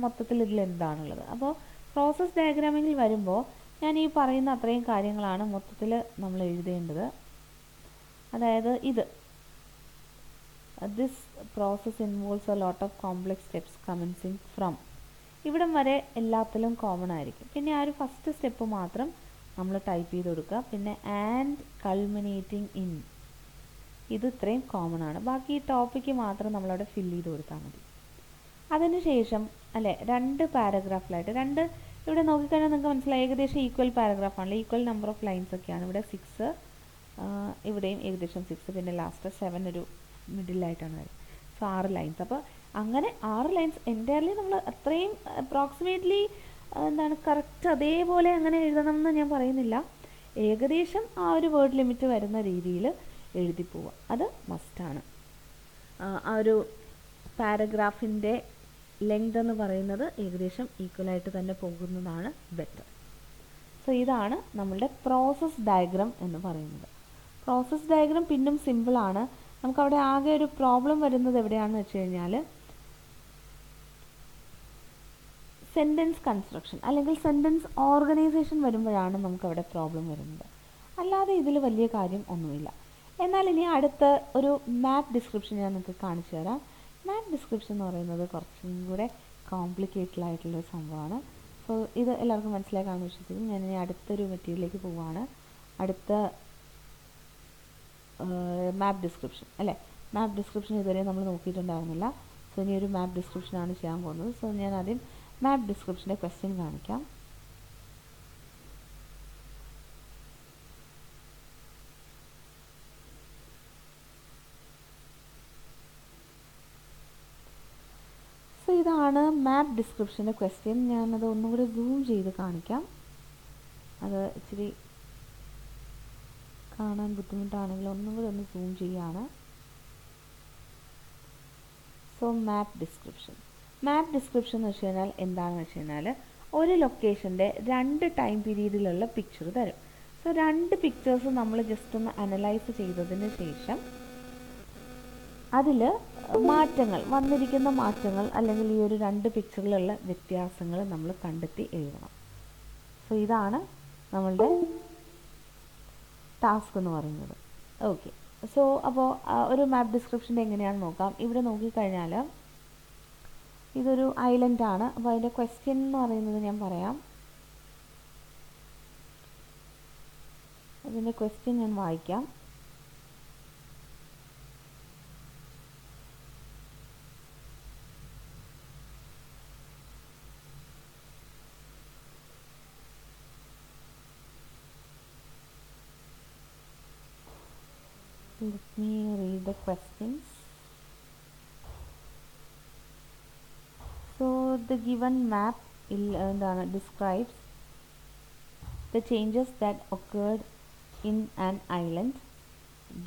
Speaker 1: മൊത്തത്തിൽ ഇതിൽ എന്താണുള്ളത്. അപ്പോൾ പ്രോസസ് ഡയഗ്രാമിൽ വരുമ്പോൾ ഞാൻ ഈ പറയുന്ന അത്രയും കാര്യങ്ങളാണ് മൊത്തത്തിൽ നമ്മൾ എഴുതേണ്ടത്. അതായത് this process involves a lot of complex steps commencing from, ഇവിടം വരെ എല്ലാത്തിലും കോമൺ ആയിരിക്കും. പിന്നെ ആ ഒരു ഫസ്റ്റ് സ്റ്റെപ്പ് മാത്രം നമ്മൾ ടൈപ്പ് ചെയ്ത് കൊടുക്കുക. പിന്നെ ആൻഡ് കൾമിനേറ്റിംഗ് ഇൻ, ഇത് ഇത്രയും കോമൺ ആണ്. ബാക്കി ഈ ടോപ്പിക്ക് മാത്രം നമ്മളവിടെ ഫില്ല് ചെയ്ത് കൊടുത്താൽ മതി. അതിനുശേഷം അല്ലേ 2 പാരഗ്രാഫിലായിട്ട് ഇവിടെ നോക്കിക്കഴിഞ്ഞാൽ നിങ്ങൾക്ക് മനസ്സിലായി ഏകദേശം ഈക്വൽ പാരഗ്രാഫാണല്ലോ, ഈക്വൽ നമ്പർ ഓഫ് ലൈൻസ് ഒക്കെയാണ്. ഇവിടെ 6, ഇവിടെയും ഏകദേശം 6, പിന്നെ ലാസ്റ്റ് 7 ഒരു മിഡിലായിട്ടാണ് വരുന്നത്. So 6 lines. അപ്പോൾ അങ്ങനെ 6 ലൈൻസ് എൻ്റയർലി നമ്മൾ അത്രയും അപ്രോക്സിമേറ്റ്ലി കറക്റ്റ് അതേപോലെ അങ്ങനെ എഴുതണം എന്ന് ഞാൻ പറയുന്നില്ല. ഏകദേശം ആ ഒരു വേർഡ് ലിമിറ്റ് വരുന്ന രീതിയിൽ എഴുതി പോവുക, അത് മസ്റ്റാണ്. ആ ഒരു പാരഗ്രാഫിൻ്റെ ലെങ്ത് എന്ന് പറയുന്നത് ഏകദേശം ഈക്വലായിട്ട് തന്നെ പോകുന്നതാണ് ബെറ്റർ. സോ ഇതാണ് നമ്മളുടെ പ്രോസസ് ഡയഗ്രാം എന്ന് പറയുന്നത്. പ്രോസസ് ഡയഗ്രാം പിന്നും സിമ്പിളാണ്. നമുക്കവിടെ ആകെ ഒരു പ്രോബ്ലം വരുന്നത് എവിടെയാണെന്ന് വെച്ച് കഴിഞ്ഞാൽ സെൻറ്റൻസ് കൺസ്ട്രക്ഷൻ അല്ലെങ്കിൽ സെൻറ്റൻസ് ഓർഗനൈസേഷൻ വരുമ്പോഴാണ് നമുക്കവിടെ പ്രോബ്ലം വരുന്നത്. അല്ലാതെ ഇതിൽ വലിയ കാര്യം ഒന്നുമില്ല. എന്നാൽ ഇനി അടുത്ത ഒരു മാപ്പ് ഡിസ്ക്രിപ്ഷൻ ഞാൻ നിങ്ങൾക്ക് കാണിച്ചു തരാം. മാപ്പ് ഡിസ്ക്രിപ്ഷൻ എന്ന് പറയുന്നത് കുറച്ചും കൂടെ കോംപ്ലിക്കേറ്റഡ് ആയിട്ടുള്ളൊരു സംഭവമാണ്. സോ ഇത് എല്ലാവർക്കും മനസ്സിലാക്കാമെന്ന് വിശ്വസിക്കുന്നു. ഞാൻ ഇനി അടുത്തൊരു മെറ്റീരിയലിലേക്ക് പോവുകയാണ്. അടുത്ത മാപ്പ് ഡിസ്ക്രിപ്ഷൻ അല്ലേ. മാപ്പ് ഡിസ്ക്രിപ്ഷൻ ഇതുവരെ നമ്മൾ നോക്കിയിട്ടുണ്ടായിരുന്നില്ല. സോ ഇനി ഒരു മാപ്പ് ഡിസ്ക്രിപ്ഷനാണ് ചെയ്യാൻ പോകുന്നത്. സോ ഞാൻ ആദ്യം മാപ്പ് ഡിസ്ക്രിപ്ഷൻ്റെ ക്വസ്റ്റ്യൻ കാണിക്കാം. സോ ഇതാണ് മാപ്പ് ഡിസ്ക്രിപ്ഷൻ്റെ ക്വസ്റ്റ്യൻ. ഞാനത് ഒന്നും കൂടി സൂം ചെയ്ത് കാണിക്കാം. അത് ഇച്ചിരി കാണാൻ ബുദ്ധിമുട്ടാണെങ്കിൽ ഒന്നും കൂടി ഒന്ന് സൂം ചെയ്യുകയാണ്. സോ മാപ്പ് ഡിസ്ക്രിപ്ഷൻ എന്ന് വെച്ച് കഴിഞ്ഞാൽ എന്താണെന്ന് വെച്ച് കഴിഞ്ഞാൽ ഒരു ലൊക്കേഷൻ്റെ 2 ടൈം പീരീഡിലുള്ള പിക്ചർ തരും. സോ 2 പിക്ചേഴ്സ് നമ്മൾ ജസ്റ്റ് ഒന്ന് അനലൈസ് ചെയ്തതിന് ശേഷം അതിൽ വന്നിരിക്കുന്ന മാറ്റങ്ങൾ അല്ലെങ്കിൽ ഈ ഒരു 2 പിക്ചറിലുള്ള വ്യത്യാസങ്ങൾ നമ്മൾ കണ്ടെത്തി എഴുതണം. സോ ഇതാണ് നമ്മളുടെ ടാസ്ക് എന്ന് പറയുന്നത്. ഓക്കെ. സോ അപ്പോൾ ഒരു മാപ്പ് ഡിസ്ക്രിപ്ഷൻ്റെ എങ്ങനെയാണെന്ന് നോക്കാം. ഇവിടെ നോക്കിക്കഴിഞ്ഞാൽ ഇതൊരു ഐലൻഡാണ്. അപ്പോൾ അതിൻ്റെ ക്വസ്റ്റ്യൻ എന്ന് പറയുന്നത് ഞാൻ പറയാം. അതിൻ്റെ ക്വസ്റ്റ്യൻ ഞാൻ വായിക്കാം. Let me read the questions. So the given map describes the changes that occurred in an island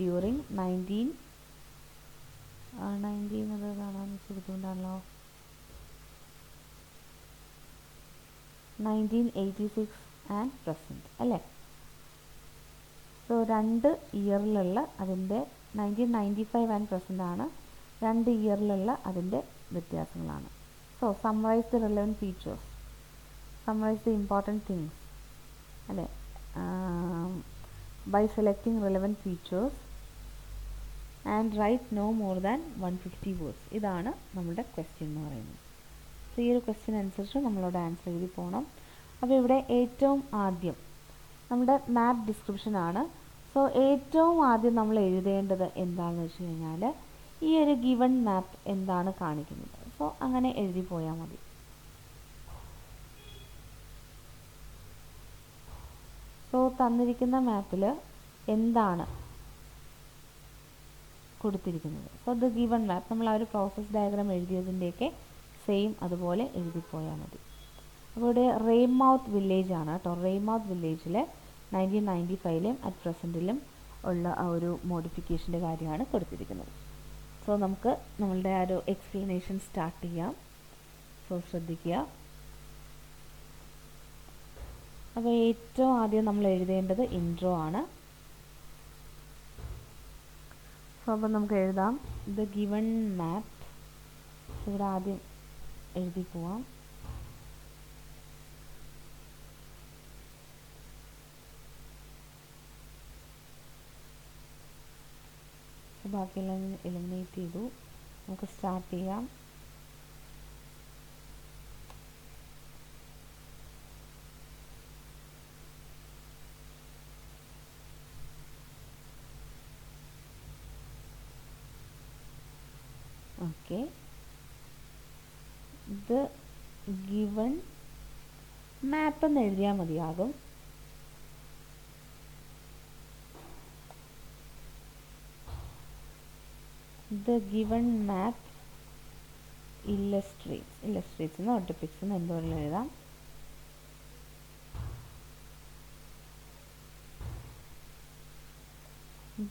Speaker 1: during 1986 and present അല്ലേ. സോ 2 ഇയറിലുള്ള അതിൻ്റെ 1995 ആൻഡ് പ്രസൻ്റ് ആണ്. 2 ഇയറിലുള്ള അതിൻ്റെ വ്യത്യാസങ്ങളാണ്. So summarise the relevant features, summarise the important things അല്ലേ, by selecting relevant features and write no more than 150 words. ഇതാണ് നമ്മുടെ ക്വസ്റ്റ്യൻ എന്ന് പറയുന്നത്. സോ ഈ ഒരു ക്വസ്റ്റ്യൻ അനുസരിച്ച് നമ്മളോട് ആൻസർ എഴുതി പോകണം. അപ്പോൾ ഇവിടെ ഏറ്റവും ആദ്യം നമ്മുടെ മാപ്പ് ഡിസ്ക്രിപ്ഷനാണ്. സോ ഏറ്റവും ആദ്യം നമ്മൾ എഴുതേണ്ടത് എന്താണെന്ന് വെച്ച് കഴിഞ്ഞാൽ ഈ ഒരു ഗിവൺ മാപ്പ് എന്താണ് കാണിക്കുന്നത്. സോ അങ്ങനെ എഴുതി പോയാൽ മതി. സോ തന്നിരിക്കുന്ന മാപ്പിൽ എന്താണ് കൊടുത്തിരിക്കുന്നത്. സോ ദ ഗിവൺ മാപ്പ് നമ്മൾ ആ ഒരു പ്രോസസ് ഡയഗ്രാം എഴുതിയതിൻ്റെയൊക്കെ സെയിം അതുപോലെ എഴുതി പോയാൽ മതി. അപ്പോൾ ഇവിടെ റെയ്മൗത്ത് വില്ലേജ് ആണ് കേട്ടോ. റെയ്മൗത്ത് വില്ലേജിൽ 1995-ലും അറ്റ് പ്രസൻറ്റിലും ഉള്ള ആ ഒരു മോഡിഫിക്കേഷൻ്റെ കാര്യമാണ് കൊടുത്തിരിക്കുന്നത്. സോ നമുക്ക് നമ്മളുടെ ആ ഒരു എക്സ്പ്ലനേഷൻ സ്റ്റാർട്ട് ചെയ്യാം. സോ ശ്രദ്ധിക്കുക. അപ്പോൾ ഏറ്റവും ആദ്യം നമ്മൾ എഴുതേണ്ടത് ഇൻട്രോ ആണ്. സോ അപ്പോൾ നമുക്ക് എഴുതാം ദ ഗിവൺ മാപ്പ്. ഇവിടെ ആദ്യം എഴുതി പോവാം. ബാക്കിയെല്ലാം എലിമിനേറ്റ് ചെയ്തു. നമുക്ക് സ്റ്റാർട്ട് ചെയ്യാം. ഓക്കെ, ഇത് ഗിവൺ മാപ്പ് എന്ന് എഴുതിയാൽ മതിയാകും. The given map illustrates എന്നോ depicts എന്നോ എന്തോരം എഴുതാം.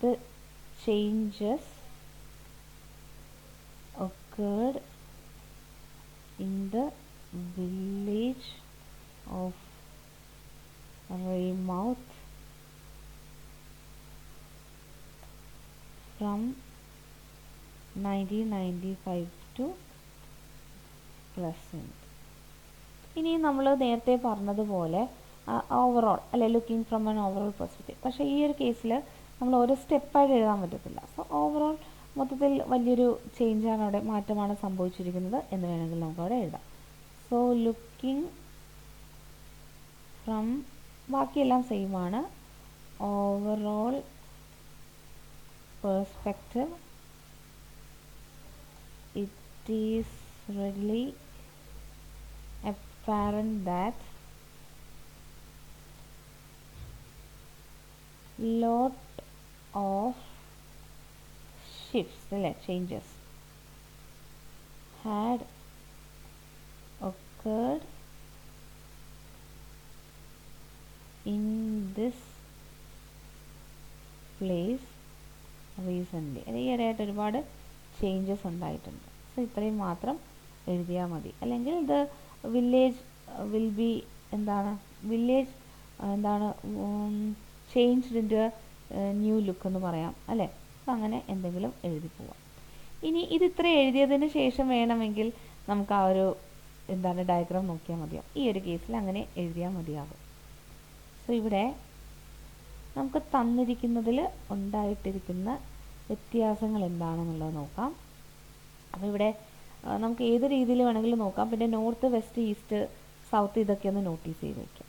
Speaker 1: The changes occurred in the village of Weymouth from 1995 to present. ഇനി നമ്മൾ നേരത്തെ പറഞ്ഞതുപോലെ ഓവറോൾ അല്ലെ, looking from an overall perspective. പക്ഷേ ഈ ഒരു കേസിൽ നമ്മൾ ഓരോ സ്റ്റെപ്പായിട്ട് എഴുതാൻ പറ്റത്തില്ല. സോ ഓവറോൾ മൊത്തത്തിൽ വലിയൊരു ചേഞ്ചാണ് അവിടെ, മാറ്റമാണ് സംഭവിച്ചിരിക്കുന്നത് എന്ന് വേണമെങ്കിൽ നമുക്ക് അവിടെ എഴുതാം. സോ ലുക്കിംഗ് ഫ്രം, ബാക്കിയെല്ലാം സെയിം ആണ്. Overall perspective, it is readily apparent that lot of shifts, changes had occurred in this place recently. ഈയിടെയായിട്ട് ഒരുപാട് ചേഞ്ചസ് ഉണ്ടായിട്ടുണ്ട്. സോ ഇത്രയും മാത്രം എഴുതിയാൽ മതി. അല്ലെങ്കിൽ ഇത് വില്ലേജ് വിൽ ബി എന്താണ്, വില്ലേജ് എന്താണ് changed into new look എന്ന് പറയാം അല്ലേ. സോ അങ്ങനെ എന്തെങ്കിലും എഴുതി പോവാം. ഇനി ഇത് ഇത്ര എഴുതിയതിന് ശേഷം വേണമെങ്കിൽ നമുക്ക് ആ ഒരു എന്താണ് ഡയഗ്രാം നോക്കിയാൽ മതിയാവും. ഈ ഒരു കേസിൽ അങ്ങനെ എഴുതിയാൽ മതിയാകും. സോ ഇവിടെ നമുക്ക് തന്നിരിക്കുന്നതിൽ ഉണ്ടായിട്ടിരിക്കുന്ന വ്യത്യാസങ്ങൾ എന്താണെന്നുള്ളത് നോക്കാം. അപ്പോൾ ഇവിടെ നമുക്ക് ഏത് രീതിയിൽ വേണമെങ്കിലും നോക്കാം. പിന്നെ നോർത്ത്, വെസ്റ്റ്, ഈസ്റ്റ്, സൗത്ത് ഇതൊക്കെ ഒന്ന് നോട്ടീസ് ചെയ്ത് വയ്ക്കാം.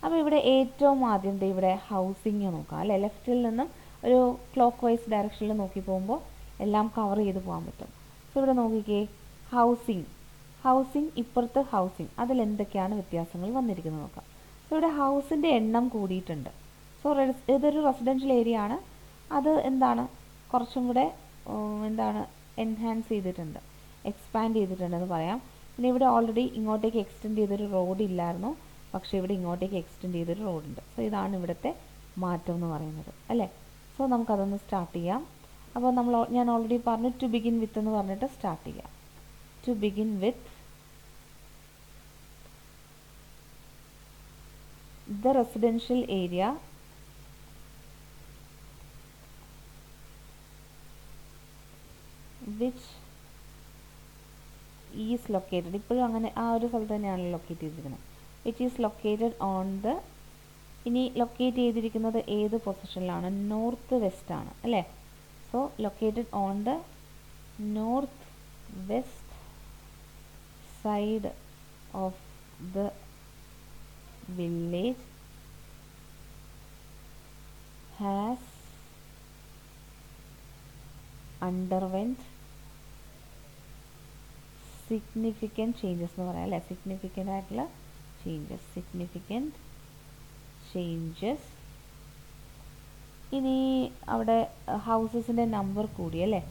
Speaker 1: അപ്പോൾ ഇവിടെ ഏറ്റവും ആദ്യം ഇവിടെ ഹൗസിങ് നോക്കാം അല്ലേ. ലെഫ്റ്റിൽ നിന്നും ഒരു ക്ലോക്ക് വൈസ് ഡയറക്ഷനിൽ നോക്കി പോകുമ്പോൾ എല്ലാം കവർ ചെയ്ത് പോകാൻ പറ്റും. സോ ഇവിടെ നോക്കിക്കേ, ഹൗസിങ് ഇപ്പുറത്ത് ഹൗസിങ്, അതിലെന്തൊക്കെയാണ് വ്യത്യാസങ്ങൾ വന്നിരിക്കുന്നത് നോക്കാം. സോ ഇവിടെ ഹൗസിൻ്റെ എണ്ണം കൂടിയിട്ടുണ്ട്. സോ ഇതൊരു റെസിഡൻഷ്യൽ ഏരിയ ആണ്. അത് എന്താണ് കുറച്ചും കൂടെ എന്താണ് എൻഹാൻസ് ചെയ്തിട്ടുണ്ട്, എക്സ്പാൻഡ് ചെയ്തിട്ടുണ്ടെന്ന് പറയാം. പിന്നെ ഇവിടെ ഓൾറെഡി ഇങ്ങോട്ടേക്ക് എക്സ്റ്റെൻഡ് ചെയ്തൊരു റോഡ് ഇല്ലായിരുന്നു, പക്ഷേ ഇവിടെ ഇങ്ങോട്ടേക്ക് എക്സ്റ്റെൻഡ് ചെയ്തൊരു റോഡുണ്ട്. സോ ഇതാണ് ഇവിടുത്തെ മാറ്റം എന്ന് പറയുന്നത് അല്ലേ. സോ നമുക്കതൊന്ന് സ്റ്റാർട്ട് ചെയ്യാം. അപ്പോൾ ഞാൻ ഓൾറെഡി പറഞ്ഞു ടു ബിഗിൻ വിത്ത് എന്ന് പറഞ്ഞിട്ട് സ്റ്റാർട്ട് ചെയ്യാം. To begin with the residential area which is located, ഇപ്പോഴും അങ്ങനെ ആ ഒരു സ്ഥലത്ത് തന്നെയാണ് ലൊക്കേറ്റ് ചെയ്തിരിക്കുന്നത്. which is located on the, ഇനി ലൊക്കേറ്റ് ചെയ്തിരിക്കുന്നത് ഏത് പൊസിഷനിലാണ്, നോർത്ത് വെസ്റ്റ് ആണ് അല്ലേ. So located on the north west side of the village has underwent significant changes എന്ന് പറയാം അല്ലേ, സിഗ്നിഫിക്കൻ്റ് ആയിട്ടുള്ള ചേഞ്ചസ്. ഇനി അവിടെ ഹൗസസിൻ്റെ നമ്പർ കൂടി അല്ലേ,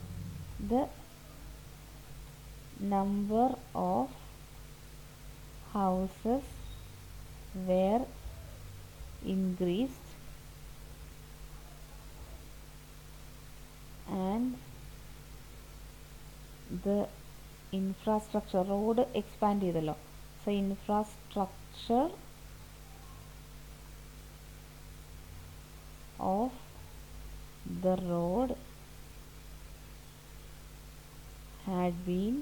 Speaker 1: the number of houses were increased and the infrastructure, road expand ചെയ്തല്ലോ, so infrastructure of the road had been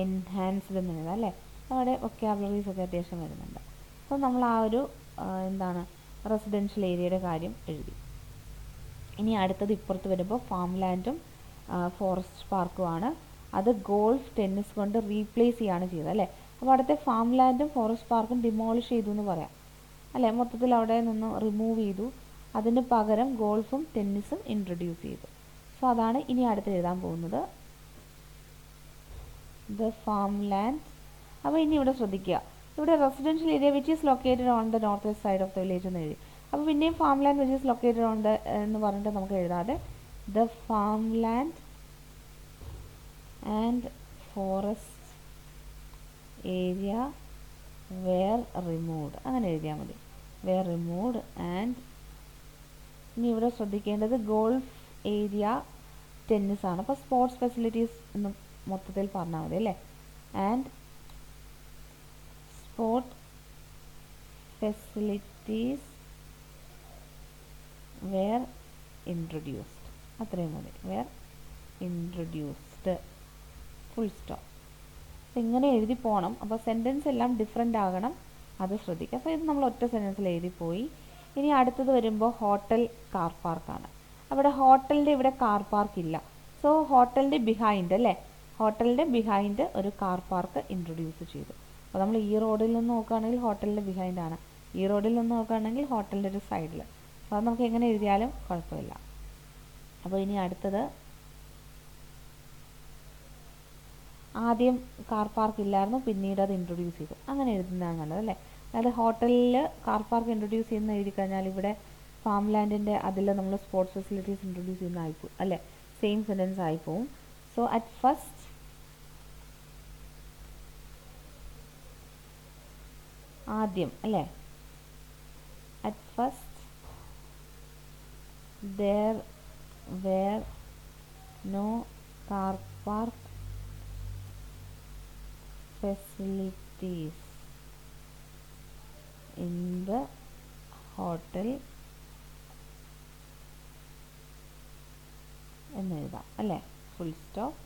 Speaker 1: enhanced എന്ന് എഴുതാം അല്ലേ. അവിടെ വൊക്കാബുലറീസ് ഒക്കെ അത്യാവശ്യം വരുന്നുണ്ട്. അപ്പോൾ നമ്മൾ ആ ഒരു എന്താണ് റെസിഡൻഷ്യൽ ഏരിയയുടെ കാര്യം എഴുതി. ഇനി അടുത്തത് ഇപ്പുറത്ത് വരുമ്പോൾ ഫാം ലാൻഡും ഫോറസ്റ്റ് പാർക്കുമാണ്. അത് ഗോൾഫ് ടെന്നീസ് കൊണ്ട് റീപ്ലേസ് ചെയ്യാണ് ചെയ്തത് അല്ലേ. അപ്പോൾ അടുത്ത ഫാം ലാൻഡും ഫോറസ്റ്റ് പാർക്കും ഡിമോളിഷ് ചെയ്തു എന്ന് പറയാം അല്ലേ, മൊത്തത്തിൽ അവിടെ നിന്ന് റിമൂവ് ചെയ്തു, അതിന് പകരം ഗോൾഫും ടെന്നീസും ഇൻട്രൊഡ്യൂസ് ചെയ്തു. സോ അതാണ് ഇനി അടുത്ത് എഴുതാൻ പോകുന്നത്, ദ ഫാം ലാൻഡ്. അപ്പോൾ ഇനി ഇവിടെ ശ്രദ്ധിക്കുക, ഇവിടെ residential area which is located on the north west side of the village എന്ന് എഴുതി. അപ്പോൾ പിന്നെയും farm land which is located on the എന്ന് പറഞ്ഞിട്ട് നമുക്ക് എഴുതാതെ the farm land and forest area were removed അങ്ങനെ എഴുതിയാൽ മതി, വേർ റിമൂവ്ഡ്. ആൻഡ് ഇനി ഇവിടെ ശ്രദ്ധിക്കേണ്ടത് ഗോൾഫ് ഏരിയ ടെന്നീസ് ആണ്, അപ്പോൾ സ്പോർട്സ് ഫെസിലിറ്റീസ് എന്ന് മൊത്തത്തിൽ പറഞ്ഞാൽ മതി അല്ലേ. And sport facilities were introduced, അത്രയും മതി, വേർ ഇൻട്രൊഡ്യൂസ്ഡ്, ഫുൾ സ്റ്റോപ്പ്. അപ്പോൾ ഇങ്ങനെ എഴുതി പോകണം. അപ്പോൾ സെൻറ്റൻസ് എല്ലാം ഡിഫറെൻ്റ് ആകണം, അത് ശ്രദ്ധിക്കുക. അപ്പോൾ ഇത് നമ്മൾ ഒറ്റ സെൻറ്റൻസിൽ എഴുതിപ്പോയി. ഇനി അടുത്തത് വരുമ്പോൾ ഹോട്ടൽ കാർ പാർക്കാണ്. അവിടെ ഹോട്ടലിൻ്റെ ഇവിടെ കാർ പാർക്ക് ഇല്ല, സോ ഹോട്ടലിൻ്റെ ബിഹൈൻഡ് അല്ലേ, ഹോട്ടലിൻ്റെ ബിഹൈൻഡ് ഒരു കാർ പാർക്ക് ഇൻട്രൊഡ്യൂസ് ചെയ്തു. അപ്പോൾ നമ്മൾ ഈ റോഡിൽ നിന്ന് നോക്കുകയാണെങ്കിൽ ഹോട്ടലിൻ്റെ ബിഹൈൻഡാണ്, ഈ റോഡിൽ നിന്ന് നോക്കുകയാണെങ്കിൽ ഹോട്ടലിൻ്റെ ഒരു സൈഡിൽ. അപ്പോൾ അത് നമുക്ക് എങ്ങനെ എഴുതിയാലും കുഴപ്പമില്ല. അപ്പോൾ ഇനി അടുത്തത്, ആദ്യം കാർ പാർക്ക് ഇല്ലായിരുന്നു, പിന്നീട് അത് ഇൻട്രൊഡ്യൂസ് ചെയ്തു, അങ്ങനെ എഴുതുന്നതാണ് നല്ലത് അല്ലേ. അതായത് ഹോട്ടലിൽ കാർ പാർക്ക് ഇൻട്രൊഡ്യൂസ് ചെയ്യുന്ന എഴുതി കഴിഞ്ഞാൽ ഇവിടെ ഫാം ലാൻഡിൻ്റെ അതിൽ നമ്മൾ സ്പോർട്സ് ഫെസിലിറ്റീസ് ഇൻട്രൊഡ്യൂസ് ചെയ്യുന്ന ആയിപ്പോവും അല്ലേ, സെയിം സെൻറ്റൻസ് ആയിപ്പോവും. സോ അറ്റ് ഫസ്റ്റ് ആദ്യം അല്ലേ, at first there were no car park facilities in the hotel എന്ന് എഴുതാം അല്ലേ, ഫുൾ സ്റ്റോപ്പ്.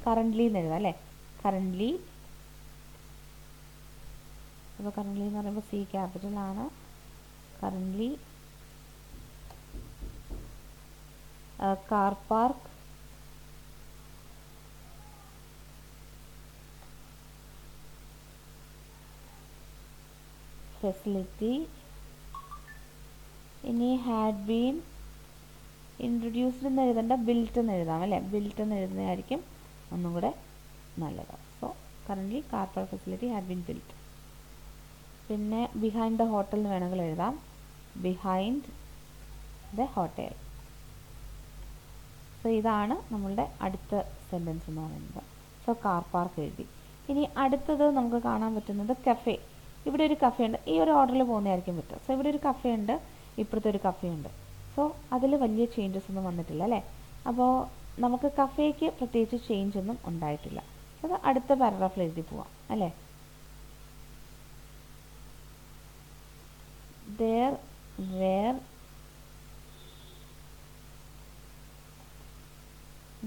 Speaker 1: കറൻ്റ്ലി എന്ന് എഴുതാം അല്ലേ, കറൻ്റ്ലി. അപ്പോൾ കറൻ്റ്ലി എന്ന് പറയുമ്പോൾ സി ക്യാപിറ്റൽ ആണ്. Currently car park facility. ഇനി ഹാഡ് ബീൻ ഇൻട്രൊഡ്യൂസ്ഡ് എന്ന് എഴുതേണ്ട ബിൽറ്റ് എന്ന് എഴുതാം അല്ലേ, ബിൽറ്റ് എന്ന് എഴുതുന്നതായിരിക്കും ഒന്നും കൂടെ നല്ലത്. So currently car park facility had been built. പിന്നെ ബിഹൈൻഡ് ദ ഹോട്ടൽ എന്ന് വേണമെങ്കിൽ എഴുതാം, ബിഹൈൻഡ് ദ ഹോട്ടൽ. സോ ഇതാണ് നമ്മളുടെ അടുത്ത സെൻറ്റൻസ് എന്ന് പറയുന്നത്. സോ കാർ പാർക്ക് എഴുതി. ഇനി അടുത്തത് നമുക്ക് കാണാൻ പറ്റുന്നത് കഫേ. ഇവിടെ ഒരു കഫേ ഉണ്ട്, ഈ ഒരു ഓർഡറിൽ പോകുന്നതായിരിക്കും പറ്റുക. സോ ഇവിടെ ഒരു കഫേ ഉണ്ട്, ഇപ്പുറത്തെ ഒരു കഫേ ഉണ്ട്. സോ അതിൽ വലിയ ചേഞ്ചസ് ഒന്നും വന്നിട്ടില്ല അല്ലേ. അപ്പോൾ നമുക്ക് കഫേക്ക് പ്രത്യേകിച്ച് ചേഞ്ച് ഒന്നും ഉണ്ടായിട്ടില്ല. അത് അടുത്ത പാരഗ്രാഫിൽ എഴുതി പോവാം അല്ലേ. There were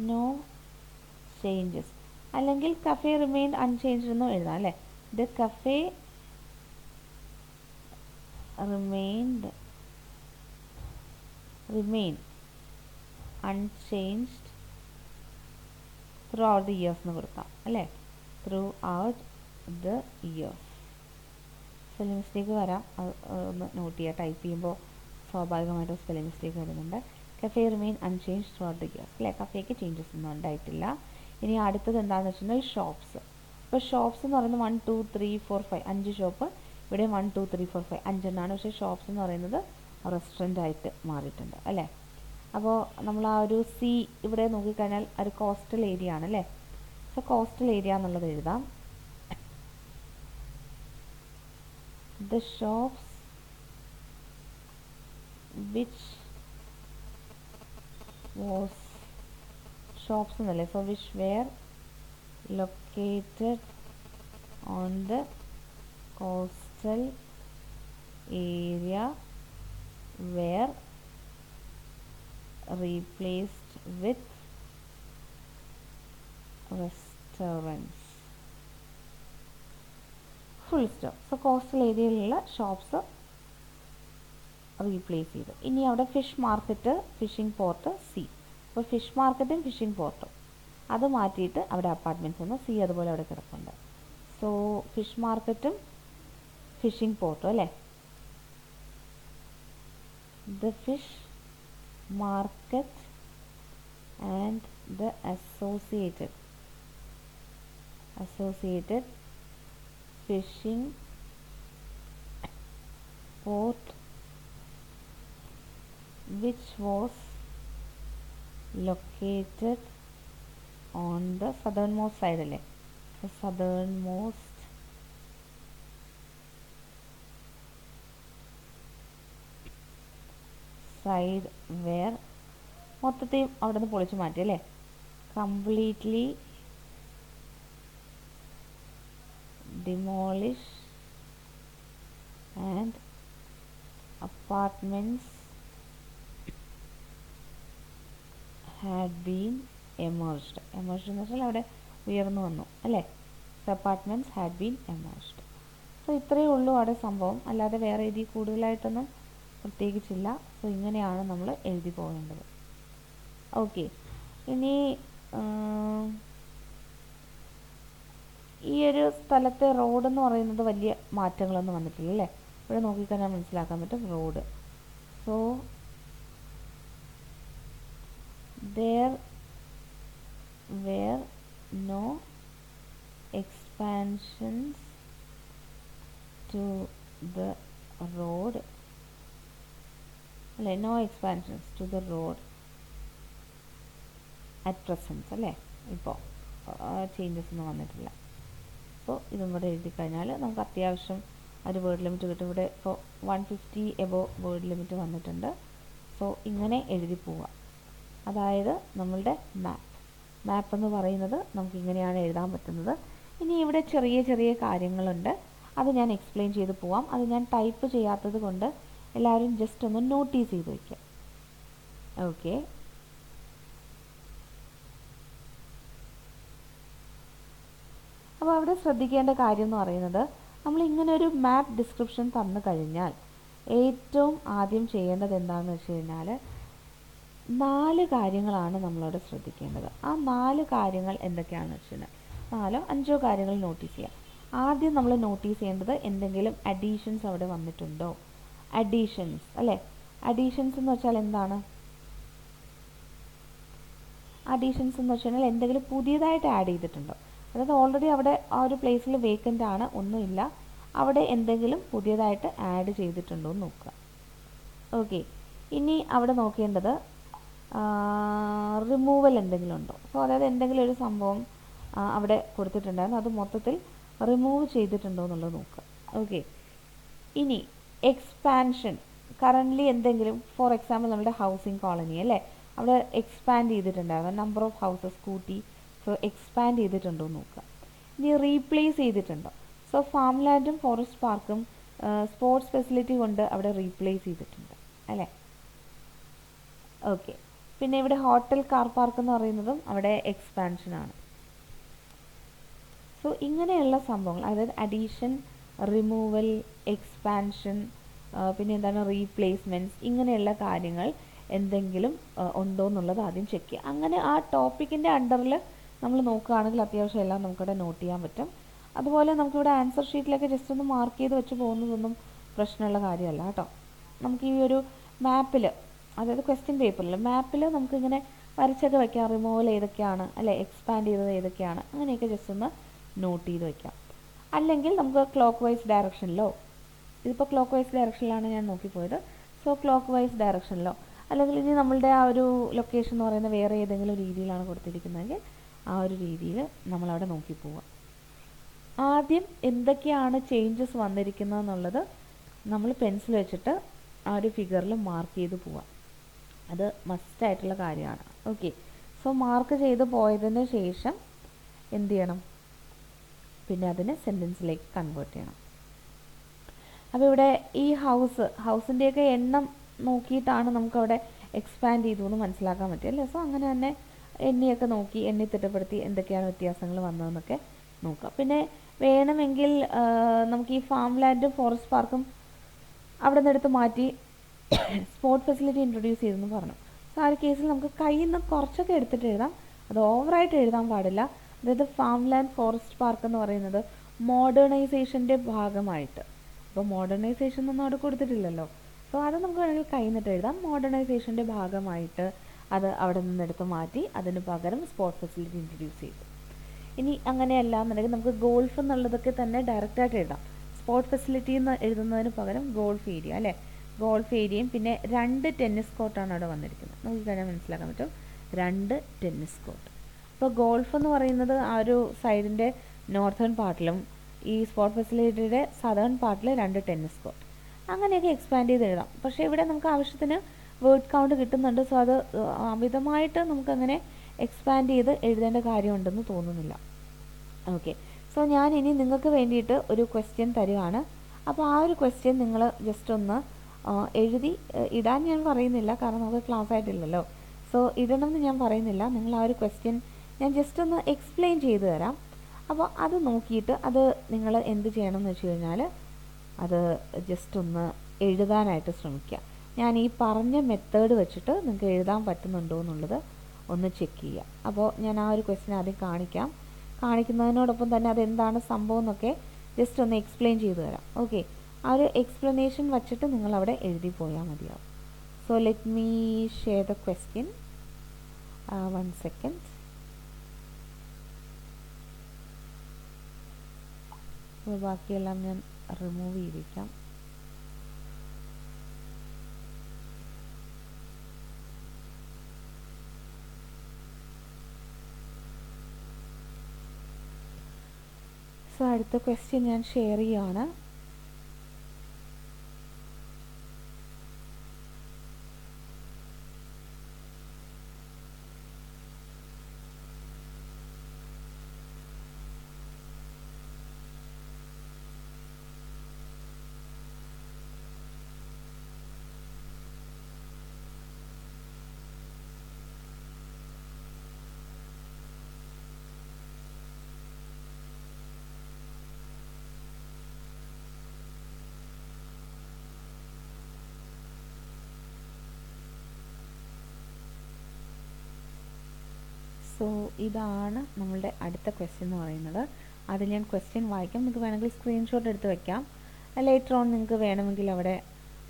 Speaker 1: no changes, അല്ലെങ്കിൽ കഫേ റിമെയിൻഡ് അൺചേഞ്ച്ഡ് എന്നും എഴുതാം അല്ലേ. The cafe remain unchanged throughout the years എന്ന് കൊടുക്കാം അല്ലേ, throughout the years. Spelling mistake വരാം, ഒന്ന് നോട്ട് ചെയ്യുക ടൈപ്പ് ചെയ്യുമ്പോൾ സ്വാഭാവികമായിട്ടും സ്പെല്ലിംഗ് മിസ്റ്റേക്ക് വരുന്നുണ്ട്. Cafe remain unchanged through out the years അല്ലേ, കഫേക്ക് ചേഞ്ചസ് ഒന്നും ഉണ്ടായിട്ടില്ല. ഇനി അടുത്തത് എന്താണെന്ന് വെച്ചിട്ടുണ്ടെങ്കിൽ ഷോപ്സ്. അപ്പോൾ ഷോപ്സ് എന്ന് പറയുന്നത് 1 2 3 4 5 5 ഷോപ്പ്, ഇവിടെ 1 2 3 4 5 5 പക്ഷേ ഷോപ്സ് എന്ന് പറയുന്നത് റെസ്റ്റോറൻ്റ് ആയിട്ട് മാറിയിട്ടുണ്ട് അല്ലേ. അപ്പോൾ നമ്മൾ ആ ഒരു സി ഇവിടെ നോക്കിക്കഴിഞ്ഞാൽ ഒരു കോസ്റ്റൽ ഏരിയ ആണ് അല്ലേ. സോ കോസ്റ്റൽ ഏരിയ എന്നുള്ളത് എഴുതാം. The shops which was shops എന്നല്ലേ, so which were located on the coastal area were replaced with restaurants. Full stop. So coastal ഏരിയയിലുള്ള ഷോപ്സ് റീപ്ലേസ് ചെയ്തു. ഇനി അവിടെ fish market, fishing port see. അപ്പോൾ fish മാർക്കറ്റും fishing പോർട്ടും അത് മാറ്റിയിട്ട് അവിടെ അപ്പാർട്ട്മെൻറ്റ്സ് വന്നു. സി അതുപോലെ അവിടെ കിടപ്പുണ്ട്. സോ ഫിഷ് മാർക്കറ്റും ഫിഷിംഗ് പോർട്ടും അല്ലേ. The fish market and the associated fishing port which was located on the southernmost side അല്ലേ. the southernmost side where മൊത്തത്തിൽ അവിടെ നിന്ന് പൊളിച്ചു മാറ്റി അല്ലേ. completely demolish and apartments had been emerged എന്ന് വെച്ചാൽ അവിടെ ഉയർന്നു വന്നു അല്ലേ. Apartments had been emerged. So ഇത്രയേ ഉള്ളൂ അവിടെ സംഭവം, അല്ലാതെ വേറെ ഇതിൽ കൂടുതലായിട്ടൊന്നും പ്രത്യേകിച്ചില്ല. സോ ഇങ്ങനെയാണ് നമ്മൾ എഴുതി പോകേണ്ടത്. ഓക്കെ, ഇനി ഈ ഒരു സ്ഥലത്തെ റോഡ് എന്ന് പറയുന്നത് വലിയ മാറ്റങ്ങളൊന്നും വന്നിട്ടില്ല അല്ലേ. ഇവിടെ നോക്കിക്കഴിഞ്ഞാൽ മനസ്സിലാക്കാൻ പറ്റും road. So there were no expansions to the road അല്ലേ, no expansions to the road at present അല്ലേ. ഇപ്പോൾ ചേഞ്ചസ് ഒന്നും വന്നിട്ടില്ല. സോ ഇതും കൂടെ എഴുതി കഴിഞ്ഞാൽ നമുക്ക് അത്യാവശ്യം ഒരു വേർഡ് ലിമിറ്റ് കിട്ടും. ഇവിടെ ഇപ്പോൾ 150 എബോവ് വേർഡ് ലിമിറ്റ് വന്നിട്ടുണ്ട്. സോ ഇങ്ങനെ എഴുതി പോവുക. അതായത് നമ്മളുടെ മാപ്പ് എന്ന് പറയുന്നത് നമുക്ക് ഇങ്ങനെയാണ് എഴുതാൻ പറ്റുന്നത്. ഇനി ഇവിടെ ചെറിയ ചെറിയ കാര്യങ്ങളുണ്ട്, അത് ഞാൻ എക്സ്പ്ലെയിൻ ചെയ്ത് പോവാം. അത് ഞാൻ ടൈപ്പ് ചെയ്യാത്തത് കൊണ്ട് എല്ലാവരും ജസ്റ്റ് ഒന്ന് നോട്ടീസ് ചെയ്ത് വയ്ക്കുക. ഓക്കെ, അപ്പോൾ അവിടെ ശ്രദ്ധിക്കേണ്ട കാര്യം എന്ന് പറയുന്നത്, നമ്മൾ ഇങ്ങനെ ഒരു മാപ്പ് ഡിസ്ക്രിപ്ഷൻ തന്നു കഴിഞ്ഞാൽ ഏറ്റവും ആദ്യം ചെയ്യേണ്ടത് എന്താണെന്ന് വെച്ച് കഴിഞ്ഞാൽ 4 കാര്യങ്ങളാണ് നമ്മളവിടെ ശ്രദ്ധിക്കേണ്ടത്. ആ 4 കാര്യങ്ങൾ എന്തൊക്കെയാണെന്ന് വെച്ചാൽ 4 5 കാര്യങ്ങൾ നോട്ടീസ് ചെയ്യുക. ആദ്യം നമ്മൾ നോട്ടീസ് ചെയ്യേണ്ടത് എന്തെങ്കിലും അഡീഷൻസ് അവിടെ വന്നിട്ടുണ്ടോ. അഡീഷൻസ് അല്ലേ. അഡീഷൻസ് എന്ന് വെച്ചാൽ എന്താണ്? അഡീഷൻസ് എന്ന് വെച്ച് കഴിഞ്ഞാൽ എന്തെങ്കിലും പുതിയതായിട്ട് ആഡ് ചെയ്തിട്ടുണ്ടോ. അതായത് ഓൾറെഡി അവിടെ ആ ഒരു പ്ലേസിൽ വേക്കൻ്റ് ആണ്, ഒന്നുമില്ല, അവിടെ എന്തെങ്കിലും പുതിയതായിട്ട് ആഡ് ചെയ്തിട്ടുണ്ടോ എന്ന് നോക്കുക. ഓക്കെ, ഇനി അവിടെ നോക്കേണ്ടത് റിമൂവൽ എന്തെങ്കിലും ഉണ്ടോ. സോ അതായത് എന്തെങ്കിലും ഒരു സംഭവം അവിടെ കൊടുത്തിട്ടുണ്ടായിരുന്നു, അത് മൊത്തത്തിൽ റിമൂവ് ചെയ്തിട്ടുണ്ടോ എന്നുള്ളത് നോക്കുക. ഓക്കെ, ഇനി എക്സ്പാൻഷൻ കറൻ്റ്ലി എന്തെങ്കിലും, ഫോർ എക്സാമ്പിൾ നമ്മുടെ ഹൗസിംഗ് കോളനി അല്ലേ, അവിടെ എക്സ്പാൻഡ് ചെയ്തിട്ടുണ്ടായിരുന്നു, നമ്പർ ഓഫ് ഹൗസസ് കൂട്ടി. സോ എക്സ്പാൻഡ് ചെയ്തിട്ടുണ്ടോ എന്ന് നോക്കുക. ഇനി റീപ്ലേസ് ചെയ്തിട്ടുണ്ടോ. സോ ഫാം ലാൻഡും ഫോറസ്റ്റ് പാർക്കും സ്പോർട്സ് ഫെസിലിറ്റി കൊണ്ട് അവിടെ റീപ്ലേസ് ചെയ്തിട്ടുണ്ട് അല്ലേ. ഓക്കെ, പിന്നെ ഇവിടെ ഹോട്ടൽ കാർ പാർക്ക് എന്ന് പറയുന്നതും അവിടെ എക്സ്പാൻഷനാണ്. സോ ഇങ്ങനെയുള്ള സംഭവങ്ങൾ, അതായത് അഡീഷൻ, റിമൂവൽ, എക്സ്പാൻഷൻ, പിന്നെ എന്താണ് റീപ്ലേസ്മെൻറ്റ്സ്, ഇങ്ങനെയുള്ള കാര്യങ്ങൾ എന്തെങ്കിലും ഉണ്ടോ എന്നുള്ളത് ആദ്യം ചെക്ക് ചെയ്യുക. അങ്ങനെ ആ ടോപ്പിക്കിൻ്റെ അണ്ടറിൽ നമ്മൾ നോക്കുകയാണെങ്കിൽ അത്യാവശ്യം എല്ലാം നമുക്കിവിടെ നോട്ട് ചെയ്യാൻ പറ്റും. അതുപോലെ നമുക്കിവിടെ ആൻസർ ഷീറ്റിലൊക്കെ ജസ്റ്റ് ഒന്ന് മാർക്ക് ചെയ്ത് വെച്ച് പോകുന്നതൊന്നും പ്രശ്നമുള്ള കാര്യമല്ല കേട്ടോ. നമുക്ക് ഈ ഒരു മാപ്പിൽ, അതായത് ക്വസ്റ്റ്യൻ പേപ്പറിൽ മാപ്പിൽ നമുക്കിങ്ങനെ വരച്ചൊക്കെ വയ്ക്കാം, റിമൂവൽ ഏതൊക്കെയാണ് അല്ലെ, എക്സ്പാൻഡ് ചെയ്തത് ഏതൊക്കെയാണ്, അങ്ങനെയൊക്കെ ജസ്റ്റ് ഒന്ന് നോട്ട് ചെയ്ത് വയ്ക്കാം. അല്ലെങ്കിൽ നമുക്ക് ക്ലോക്ക് വൈസ് ഡയറക്ഷനിലോ, ഇതിപ്പോൾ ക്ലോക്ക് വൈസ് ഡയറക്ഷനിലാണ് ഞാൻ നോക്കിപ്പോയത്, സോ ക്ലോക്ക് വൈസ് ഡയറക്ഷനിലോ, അല്ലെങ്കിൽ ഇനി നമ്മളുടെ ആ ഒരു ലൊക്കേഷൻ എന്ന് പറയുന്നത് വേറെ ഏതെങ്കിലും രീതിയിലാണ് കൊടുത്തിരിക്കുന്നതെങ്കിൽ ആ ഒരു രീതിയിൽ നമ്മളവിടെ നോക്കി പോവുക. ആദ്യം എന്തൊക്കെയാണ് ചേഞ്ചസ് വന്നിരിക്കുന്നത് എന്നുള്ളത് നമ്മൾ പെൻസിൽ വെച്ചിട്ട് ആ ഒരു ഫിഗറിൽ മാർക്ക് ചെയ്ത് പോവാം. അത് മസ്റ്റായിട്ടുള്ള കാര്യമാണ്. ഓക്കെ, സോ മാർക്ക് ചെയ്ത് പോയതിന് ശേഷം എന്ത് ചെയ്യണം, പിന്നെ അതിനെ സെൻറ്റൻസിലേക്ക് കൺവേർട്ട് ചെയ്യണം. അപ്പോൾ ഇവിടെ ഈ ഹൗസിൻ്റെയൊക്കെ എണ്ണം നോക്കിയിട്ടാണ് നമുക്കവിടെ എക്സ്പാൻഡ് ചെയ്തു എന്ന് മനസ്സിലാക്കാൻ പറ്റും അല്ലേ. സോ അങ്ങനെ തന്നെ എണ്ണിയൊക്കെ നോക്കി എണ്ണി തിട്ടപ്പെടുത്തി എന്തൊക്കെയാണ് വ്യത്യാസങ്ങൾ വന്നതെന്നൊക്കെ നോക്കാം. പിന്നെ വേണമെങ്കിൽ നമുക്ക് ഈ ഫാം ലാൻഡും ഫോറസ്റ്റ് പാർക്കും അവിടെ നിന്ന് എടുത്ത് മാറ്റി സ്പോർട്ട് ഫെസിലിറ്റി ഇൻട്രൊഡ്യൂസ് ചെയ്തെന്ന് പറഞ്ഞു. സോ ആ ഒരു കേസിൽ നമുക്ക് കയ്യിൽ നിന്ന് കുറച്ചൊക്കെ എടുത്തിട്ട് എഴുതാം, അത് ഓവറായിട്ട് എഴുതാൻ പാടില്ല. അതായത് ഫാം ലാൻഡ് ഫോറസ്റ്റ് പാർക്ക് എന്ന് പറയുന്നത് മോഡേണൈസേഷൻ്റെ ഭാഗമായിട്ട്, അപ്പോൾ മോഡേണൈസേഷൻ ഒന്നും അവിടെ കൊടുത്തിട്ടില്ലല്ലോ, സോ അത് നമുക്ക് വേണമെങ്കിൽ കയ്യിൽ നിന്നിട്ട് എഴുതാം. മോഡേണൈസേഷൻ്റെ ഭാഗമായിട്ട് അത് അവിടെ നിന്നെടുത്ത് മാറ്റി അതിന് പകരം സ്പോർട്സ് ഫെസിലിറ്റി ഇൻട്രൊഡ്യൂസ് ചെയ്തു. ഇനി അങ്ങനെയല്ല എന്നുണ്ടെങ്കിൽ നമുക്ക് ഗോൾഫ് എന്നുള്ളതൊക്കെ തന്നെ ഡയറക്റ്റായിട്ട് എഴുതാം. സ്പോർട്സ് ഫെസിലിറ്റി എന്ന് എഴുതുന്നതിന് പകരം ഗോൾഫ് ഏരിയ അല്ലേ, ഗോൾഫ് ഏരിയയും പിന്നെ 2 ടെന്നീസ് കോർട്ടാണ് അവിടെ വന്നിരിക്കുന്നത്. നോക്കിക്കഴിഞ്ഞാൽ മനസ്സിലാക്കാൻ പറ്റും, 2 ടെന്നീസ് കോർട്ട്. അപ്പോൾ ഗോൾഫ് എന്ന് പറയുന്നത് ആ ഒരു സൈഡിൻ്റെ നോർത്തേൺ പാർട്ടിലും ഈ സ്പോർട്സ് ഫെസിലിറ്റിയുടെ സദേൺ പാർട്ടിൽ 2 ടെന്നീസ് കോർട്ട്, അങ്ങനെയൊക്കെ എക്സ്പാൻഡ് ചെയ്ത് എഴുതാം. പക്ഷേ ഇവിടെ നമുക്ക് ആവശ്യത്തിന് വേർഡ് കൗണ്ട് കിട്ടുന്നുണ്ട്, സോ അത് അമിതമായിട്ട് നമുക്കങ്ങനെ എക്സ്പാൻഡ് ചെയ്ത് എഴുതേണ്ട കാര്യമുണ്ടെന്ന് തോന്നുന്നില്ല. ഓക്കെ, സോ ഞാൻ ഇനി നിങ്ങൾക്ക് വേണ്ടിയിട്ട് ഒരു ക്വസ്റ്റ്യൻ തരുവാണ്. അപ്പോൾ ആ ഒരു ക്വസ്റ്റ്യൻ നിങ്ങൾ ജസ്റ്റ് ഒന്ന് എഴുതി ഇടാൻ ഞാൻ പറയുന്നില്ല, കാരണം നമുക്ക് ക്ലാസ് ആയിട്ടില്ലല്ലോ, സോ ഇടണമെന്ന് ഞാൻ പറയുന്നില്ല. നിങ്ങൾ ആ ഒരു ക്വസ്റ്റ്യൻ ഞാൻ ജസ്റ്റ് ഒന്ന് എക്സ്പ്ലെയിൻ ചെയ്തു തരാം. അപ്പോൾ അത് നോക്കിയിട്ട് അത് നിങ്ങൾ എന്ത് ചെയ്യണം എന്ന് വെച്ച് കഴിഞ്ഞാൽ അത് ജസ്റ്റ് ഒന്ന് എഴുതാനായിട്ട് ശ്രമിക്കുക. ഞാൻ ഈ പറഞ്ഞ മെത്തേഡ് വെച്ചിട്ട് നിങ്ങൾക്ക് എഴുതാൻ പറ്റുന്നുണ്ടോ എന്നുള്ളത് ഒന്ന് ചെക്ക് ചെയ്യുക. അപ്പോൾ ഞാൻ ആ ഒരു ക്വസ്റ്റ്യൻ ആദ്യം കാണിക്കുന്നതിനോടൊപ്പം തന്നെ അതെന്താണ് സംഭവം എന്നൊക്കെ ജസ്റ്റ് ഒന്ന് എക്സ്പ്ലെയിൻ ചെയ്തു തരാം. ഓക്കെ, ആ ഒരു എക്സ്പ്ലനേഷൻ വച്ചിട്ട് നിങ്ങളവിടെ എഴുതി പോയാൽ മതിയാവും. So let me share the question. 1 second. ബാക്കിയെല്ലാം ഞാൻ റിമൂവ് ചെയ്തിരിക്കാം. സോ അടുത്ത ക്വസ്റ്റ്യൻ ഞാൻ ഷെയർ ചെയ്യുകയാണ്. സോ ഇതാണ് നമ്മളുടെ അടുത്ത ക്വസ്റ്റ്യൻ എന്ന് പറയുന്നത്. അത് ഞാൻ ക്വസ്റ്റ്യൻ വായിക്കാം, നിങ്ങൾക്ക് വേണമെങ്കിൽ സ്ക്രീൻഷോട്ട് എടുത്ത് വെക്കാം, ലേറ്റർ ഓൺ നിങ്ങൾക്ക് വേണമെങ്കിൽ അവിടെ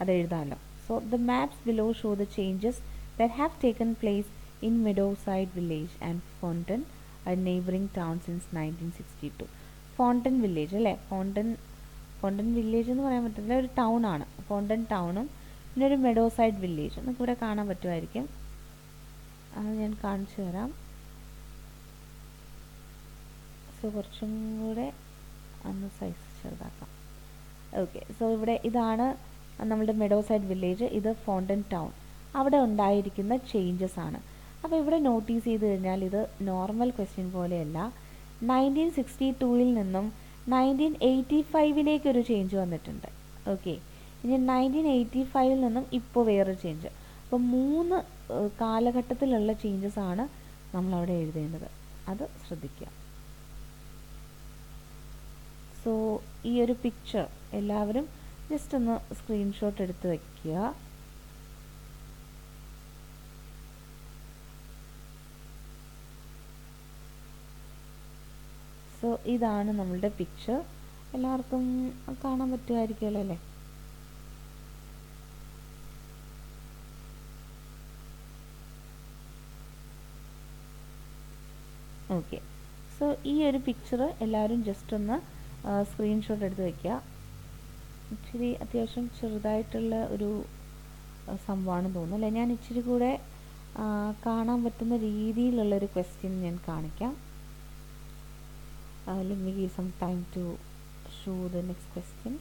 Speaker 1: അത് എഴുതാമല്ലോ. So the maps below show the changes that have taken place in Meadowside village and Fonton neighbouring town since 1962. Fonton village അല്ലേ, ഫോണ്ടൻ വില്ലേജ് എന്ന് പറയാൻ പറ്റില്ല, ഒരു ടൗൺ ആണ്. ഫോണ്ടൻ ടൗണും പിന്നെ ഒരു മെഡോസൈഡ് വില്ലേജും നിങ്ങൾക്ക് ഇവിടെ കാണാൻ പറ്റുമായിരിക്കും. അത് ഞാൻ കാണിച്ചു തരാം. സോ കുറച്ചും കൂടെ ഒന്ന് സൈസ് ചെറുതാക്കാം. ഓക്കെ, സോ ഇവിടെ ഇതാണ് നമ്മളുടെ മെഡോസൈഡ് വില്ലേജ്, ഇത് ഫോണ്ടൻ ടൗൺ. അവിടെ ഉണ്ടായിരിക്കുന്ന ചേഞ്ചസ് ആണ്. അപ്പോൾ ഇവിടെ നോട്ടീസ് ചെയ്ത് കഴിഞ്ഞാൽ ഇത് നോർമൽ ക്വസ്റ്റ്യൻ പോലെയല്ല. 1962 നിന്നും 1985 ഒരു ചേഞ്ച് വന്നിട്ടുണ്ട്. ഓക്കെ, ഇനി 1985 നിന്നും ഇപ്പോൾ വേറൊരു ചേഞ്ച്. അപ്പോൾ 3 കാലഘട്ടത്തിലുള്ള ചേഞ്ചസ് ആണ് നമ്മളവിടെ എഴുതേണ്ടത്, അത് ശ്രദ്ധിക്കുക. സോ ഈ ഒരു പിക്ചർ എല്ലാവരും ജസ്റ്റ് ഒന്ന് സ്ക്രീൻഷോട്ട് എടുത്ത് വയ്ക്കുക. സോ ഇതാണ് നമ്മളുടെ പിക്ചർ, എല്ലാവർക്കും കാണാൻ പറ്റുമായിരിക്കുമല്ലോ അല്ലേ. ഓക്കെ, സോ ഈ ഒരു പിക്ചർ എല്ലാവരും ജസ്റ്റ് ഒന്ന് സ്ക്രീൻഷോട്ട് എടുത്ത് വയ്ക്കുക. ഇച്ചിരി അത്യാവശ്യം ചെറുതായിട്ടുള്ള ഒരു സംഭവമാണെന്ന് തോന്നുന്നു അല്ലേ. ഞാൻ ഇച്ചിരി കൂടെ കാണാൻ പറ്റുന്ന രീതിയിലുള്ളൊരു ക്വസ്റ്റ്യൻ ഞാൻ കാണിക്കാം. Let me give some time to show the next question.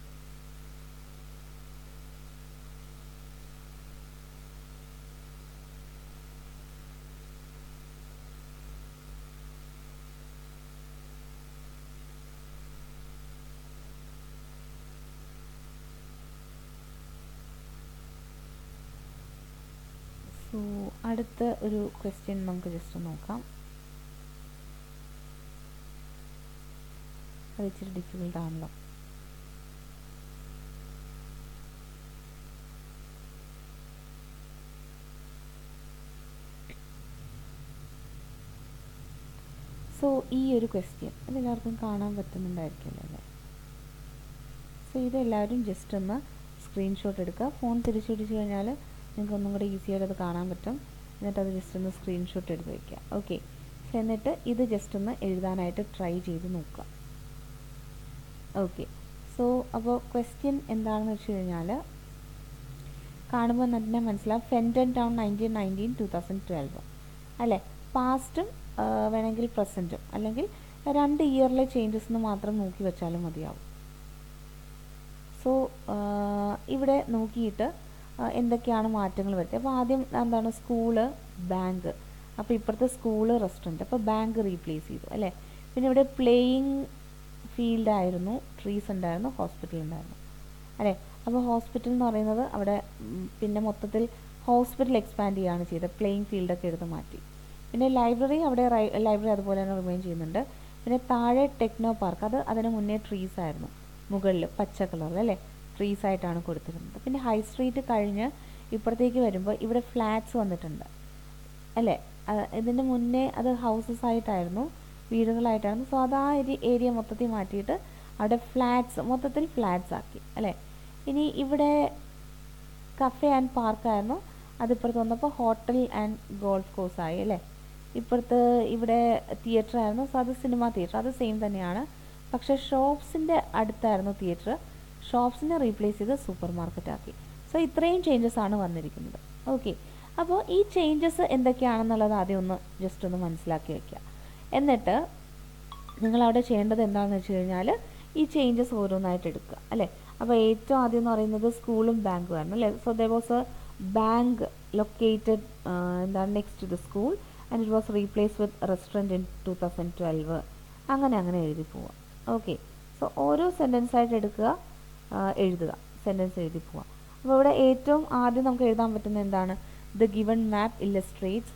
Speaker 1: So അടുത്ത ഒരു ക്വസ്റ്റ്യൻ നമുക്ക് ജസ്റ്റ് നോക്കാം. അത് ഇച്ചിരി ഡിഫിക്കൽട്ട് ആണല്ലോ. സോ ഈ ഒരു ക്വസ്റ്റ്യൻ ഇതെല്ലാവർക്കും കാണാൻ പറ്റുന്നുണ്ടായിരിക്കുമല്ലോ അല്ലേ. സോ ഇതെല്ലാവരും ജസ്റ്റ് ഒന്ന് സ്ക്രീൻഷോട്ട് എടുക്കുക. ഫോൺ തിരിച്ചു പിടിച്ച് കഴിഞ്ഞാൽ നിങ്ങൾക്ക് ഒന്നും കൂടെ ഈസി ആയിട്ട് അത് കാണാൻ പറ്റും. എന്നിട്ട് അത് ജസ്റ്റ് ഒന്ന് സ്ക്രീൻഷോട്ട് എടുത്ത് വയ്ക്കുക. ഓക്കെ, എന്നിട്ട് ഇത് ജസ്റ്റ് ഒന്ന് എഴുതാനായിട്ട് ട്രൈ ചെയ്ത് നോക്കുക. ഓക്കെ, സോ അപ്പോൾ ക്വസ്റ്റ്യൻ എന്താണെന്ന് വെച്ച് കഴിഞ്ഞാൽ കാണുമ്പോൾ തന്നെ മനസ്സിലാവും. ഫെൻറ്റൺ ടൗൺ 1919 2012 അല്ലേ. പാസ്റ്റും വേണമെങ്കിൽ പ്രസൻറ്റും അല്ലെങ്കിൽ 2 ഇയറിലെ ചേഞ്ചസ് എന്ന് മാത്രം നോക്കി വെച്ചാലും മതിയാവും. സോ ഇവിടെ നോക്കിയിട്ട് എന്തൊക്കെയാണ് മാറ്റങ്ങൾ വരുന്നത്. അപ്പോൾ ആദ്യം എന്താണ് സ്കൂള്, ബാങ്ക്. അപ്പോൾ ഇപ്പുറത്തെ സ്കൂള്, റെസ്റ്റോറൻറ്റ്. അപ്പോൾ ബാങ്ക് റീപ്ലേസ് ചെയ്തു അല്ലേ. പിന്നെ ഇവിടെ പ്ലേയിങ് ഫീൽഡായിരുന്നു, ട്രീസ് ഉണ്ടായിരുന്നു, ഹോസ്പിറ്റൽ ഉണ്ടായിരുന്നു അല്ലേ. അപ്പോൾ ഹോസ്പിറ്റൽ എന്ന് പറയുന്നത് അവിടെ പിന്നെ മൊത്തത്തിൽ ഹോസ്പിറ്റൽ എക്സ്പാൻഡ് ചെയ്യുകയാണ് ചെയ്തത്. പ്ലേയിങ് ഫീൽഡൊക്കെ എടുത്ത് മാറ്റി. പിന്നെ ലൈബ്രറി അവിടെ ലൈബ്രറി അതുപോലെ തന്നെ റിമെയിൻ ചെയ്യുന്നുണ്ട്. പിന്നെ താഴെ ടെക്നോ പാർക്ക്, അത് അതിന് മുന്നേ ട്രീസ് ആയിരുന്നു, മുകളിൽ പച്ച കളറിൽ അല്ലേ, ട്രീസ് ആയിട്ടാണ് കൊടുത്തിരുന്നത്. പിന്നെ ഹൈ സ്ട്രീറ്റ് കഴിഞ്ഞ് ഇപ്പുറത്തേക്ക് വരുമ്പോൾ ഇവിടെ ഫ്ലാറ്റ്സ് വന്നിട്ടുണ്ട് അല്ലേ. ഇതിന് മുന്നേ അത് ഹൗസസ് ആയിട്ടായിരുന്നു, വീടുകളായിട്ടായിരുന്നു. സോ അത് ആ ഏരിയ മൊത്തത്തിൽ മാറ്റിയിട്ട് അവിടെ ഫ്ലാറ്റ്സ്, മൊത്തത്തിൽ ഫ്ലാറ്റ്സ് ആക്കി അല്ലേ. ഇനി ഇവിടെ കഫേ ആൻഡ് പാർക്കായിരുന്നു, അതിപ്പുറത്ത് വന്നപ്പോൾ ഹോട്ടൽ ആൻഡ് ഗോൾഫ് കോഴ്സ് ആയി അല്ലേ. ഇപ്പുറത്ത് ഇവിടെ തിയേറ്റർ ആയിരുന്നു, സോ അത് സിനിമ തിയേറ്റർ, അത് സെയിം തന്നെയാണ്. പക്ഷേ ഷോപ്സിൻ്റെ അടുത്തായിരുന്നു തിയേറ്റർ, ഷോപ്സിനെ റീപ്ലേസ് ചെയ്ത് സൂപ്പർ മാർക്കറ്റ് ആക്കി. സോ ഇത്രയും ചേഞ്ചസ് ആണ് വന്നിരിക്കുന്നത്. ഓക്കെ, അപ്പോൾ ഈ ചേഞ്ചസ് എന്തൊക്കെയാണെന്നുള്ളത് ആദ്യം ഒന്ന് ജസ്റ്റ് ഒന്ന് മനസ്സിലാക്കി വയ്ക്കുക. എന്നിട്ട് നിങ്ങളവിടെ ചെയ്യേണ്ടത് എന്താണെന്ന് വെച്ച് കഴിഞ്ഞാൽ ഈ ചേഞ്ചസ് ഓരോന്നായിട്ട് എടുക്കുക അല്ലേ. അപ്പോൾ ഏറ്റവും ആദ്യം എന്ന് പറയുന്നത് സ്കൂളും ബാങ്കും ആയിരുന്നു അല്ലേ. So there was a bank located എന്താണ് next to the school and it was replace with restaurant in 2012. അങ്ങനെ എഴുതി പോവുക. ഓക്കെ, സോ ഓരോ സെൻറ്റൻസ് ആയിട്ട് എടുക്കുക, എഴുതുക, സെൻറ്റൻസ് എഴുതി പോവുക. അപ്പോൾ ഇവിടെ ഏറ്റവും ആദ്യം നമുക്ക് എഴുതാൻ പറ്റുന്ന എന്താണ്, ദ ഗിവൺ മാപ്പ് ഇല്ലസ്ട്രേറ്റ്സ്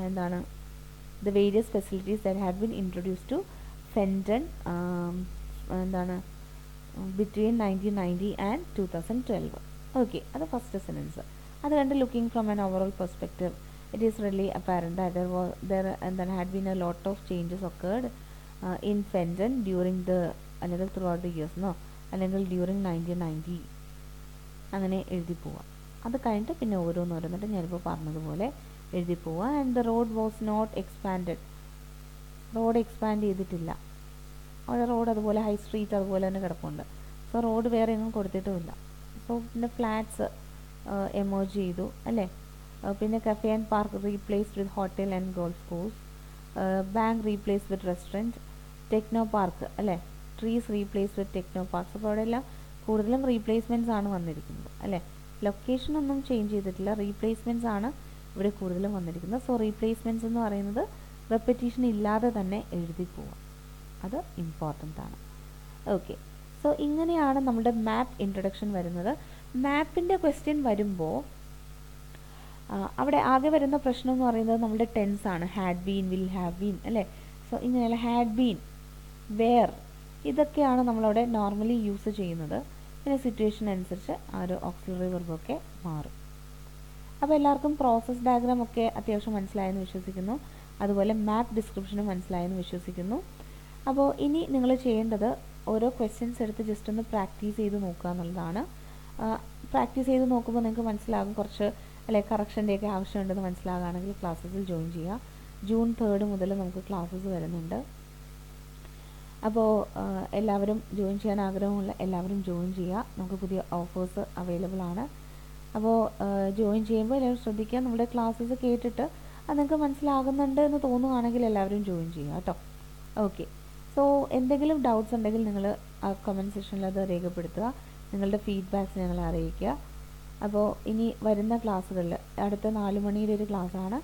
Speaker 1: എന്താണ് the various facilities that had been introduced to Fenton എന്താണ് between 1990 and 2012. ഓക്കെ, അത് ഫസ്റ്റ് സെൻറ്റൻസ്. അത് കണ്ട് looking from an overall perspective it is really apparent that there എന്താണ് had been a lot of changes occurred in Fenton during the അല്ലെങ്കിൽ throughout the years അല്ലെങ്കിൽ during 1990 അങ്ങനെ എഴുതി പോവാം. അത് കഴിഞ്ഞിട്ട് പിന്നെ ഓരോന്നോരോന്നിട്ട് ഞാനിപ്പോൾ പറഞ്ഞതുപോലെ എഴുതി പോവുക. And the road was not expanded, road expand ചെയ്തിട്ടില്ല, അവിടെ റോഡ് അതുപോലെ ഹൈ സ്ട്രീറ്റ് അതുപോലെ തന്നെ കിടപ്പുണ്ട്. സോ റോഡ് വേറെ ഒന്നും കൊടുത്തിട്ടുമില്ല. സോ പിന്നെ ഫ്ലാറ്റ്സ് എമേർജ് ചെയ്തു അല്ലേ. പിന്നെ cafe and park replaced with hotel and golf course, bank replace with restaurant, techno park അല്ലേ, trees replace with techno parks. അപ്പോൾ അവിടെ എല്ലാം കൂടുതലും റീപ്ലേസ്മെൻറ്റ്സ് ആണ് വന്നിരിക്കുന്നത് അല്ലേ. ലൊക്കേഷൻ ഒന്നും ചേഞ്ച് ചെയ്തിട്ടില്ല, റീപ്ലേസ്മെൻറ്റ്സ് ആണ് ഇവിടെ കൂടുതലും വന്നിരിക്കുന്നത്. സോ റീപ്ലേസ്മെൻറ്റ്സ് എന്ന് പറയുന്നത് റെപ്പറ്റീഷൻ ഇല്ലാതെ തന്നെ എഴുതി പോവാം, അത് ഇമ്പോർട്ടൻ്റ് ആണ്. ഓക്കെ, സോ ഇങ്ങനെയാണ് നമ്മുടെ മാപ്പ് ഇൻട്രൊഡക്ഷൻ വരുന്നത്. മാപ്പിൻ്റെ ക്വസ്റ്റ്യൻ വരുമ്പോൾ അവിടെ ആകെ വരുന്ന പ്രശ്നം എന്ന് പറയുന്നത് നമ്മുടെ ടെൻസ് ആണ്. Had been, will have been അല്ലേ. സോ ഇങ്ങനെയല്ല, ഹാഡ് ബീൻ, വെയർ, ഇതൊക്കെയാണ് നമ്മളവിടെ നോർമലി യൂസ് ചെയ്യുന്നത്. പിന്നെ സിറ്റുവേഷൻ അനുസരിച്ച് ആ ഒരു ഓക്സിലറി വെർബൊക്കെ മാറും. അപ്പോൾ എല്ലാവർക്കും പ്രോസസ് ഡയഗ്രാം ഒക്കെ അത്യാവശ്യം മനസ്സിലായെന്ന് വിശ്വസിക്കുന്നു. അതുപോലെ മാപ്പ് ഡിസ്ക്രിപ്ഷനും മനസ്സിലായെന്ന് വിശ്വസിക്കുന്നു. അപ്പോൾ ഇനി നിങ്ങൾ ചെയ്യേണ്ടത് ഓരോ ക്വസ്റ്റ്യൻസ് എടുത്ത് ജസ്റ്റ് ഒന്ന് പ്രാക്ടീസ് ചെയ്ത് നോക്കുക എന്നുള്ളതാണ്. പ്രാക്ടീസ് ചെയ്ത് നോക്കുമ്പോൾ നിങ്ങൾക്ക് മനസ്സിലാകും കുറച്ച് അല്ലെ കറക്ഷൻ്റെയൊക്കെ ആവശ്യമുണ്ടെന്ന് മനസ്സിലാകുകയാണെങ്കിൽ ക്ലാസ്സസിൽ ജോയിൻ ചെയ്യുക. ജൂൺ 3 മുതൽ നമുക്ക് ക്ലാസ്സസ് വരുന്നുണ്ട്. അപ്പോൾ എല്ലാവരും ജോയിൻ ചെയ്യാൻ ആഗ്രഹമുള്ള എല്ലാവരും ജോയിൻ ചെയ്യുക. നമുക്ക് പുതിയ ഓഫേഴ്സ് അവൈലബിൾ ആണ്. അപ്പോൾ ജോയിൻ ചെയ്യുമ്പോൾ എല്ലാവരും ശ്രദ്ധിക്കുക, നമ്മുടെ ക്ലാസ്സസ് കേട്ടിട്ട് അത് നിങ്ങൾക്ക് മനസ്സിലാകുന്നുണ്ട് എന്ന് തോന്നുകയാണെങ്കിൽ എല്ലാവരും ജോയിൻ ചെയ്യുക കേട്ടോ. ഓക്കെ, സോ എന്തെങ്കിലും ഡൗട്ട്സ് ഉണ്ടെങ്കിൽ നിങ്ങൾ ആ കമൻറ്റ് സെക്ഷനിൽ അത് രേഖപ്പെടുത്തുക. നിങ്ങളുടെ ഫീഡ്ബാക്ക്സ് ഞങ്ങളെ അറിയിക്കുക. അപ്പോൾ ഇനി വരുന്ന ക്ലാസ്സുകളിൽ അടുത്ത 4 മണിയുടെ ഒരു ക്ലാസ്സാണ്.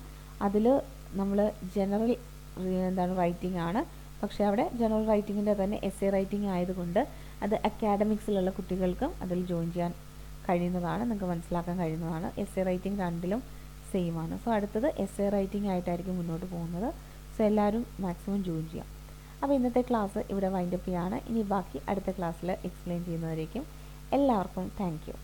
Speaker 1: അതിൽ നമ്മൾ ജനറൽ റൈറ്റിംഗ് ആണ്. പക്ഷേ അവിടെ ജനറൽ റൈറ്റിങ്ങിൻ്റെ തന്നെ എസ്സേ റൈറ്റിംഗ് ആയതുകൊണ്ട് അത് അക്കാഡമിക്സിലുള്ള കുട്ടികൾക്കും അതിൽ ജോയിൻ ചെയ്യാൻ കഴിയുന്നതാണ്, നിങ്ങൾക്ക് മനസ്സിലാക്കാൻ കഴിയുന്നതാണ്. എസ്സേ റൈറ്റിംഗ് രണ്ടിലും സെയിം ആണ്. സോ അടുത്തത് എസ്സേ റൈറ്റിംഗ് ആയിട്ടായിരിക്കും മുന്നോട്ട് പോകുന്നത്. സോ എല്ലാവരും മാക്സിമം ജോയിൻ ചെയ്യാം. അപ്പോൾ ഇന്നത്തെ ക്ലാസ് ഇവിടെ വൈൻഡപ്പ് ചെയ്യാണ്. ഇനി ബാക്കി അടുത്ത ക്ലാസ്സിൽ എക്സ്പ്ലെയിൻ ചെയ്യുന്നവരേക്കും എല്ലാവർക്കും താങ്ക് യു.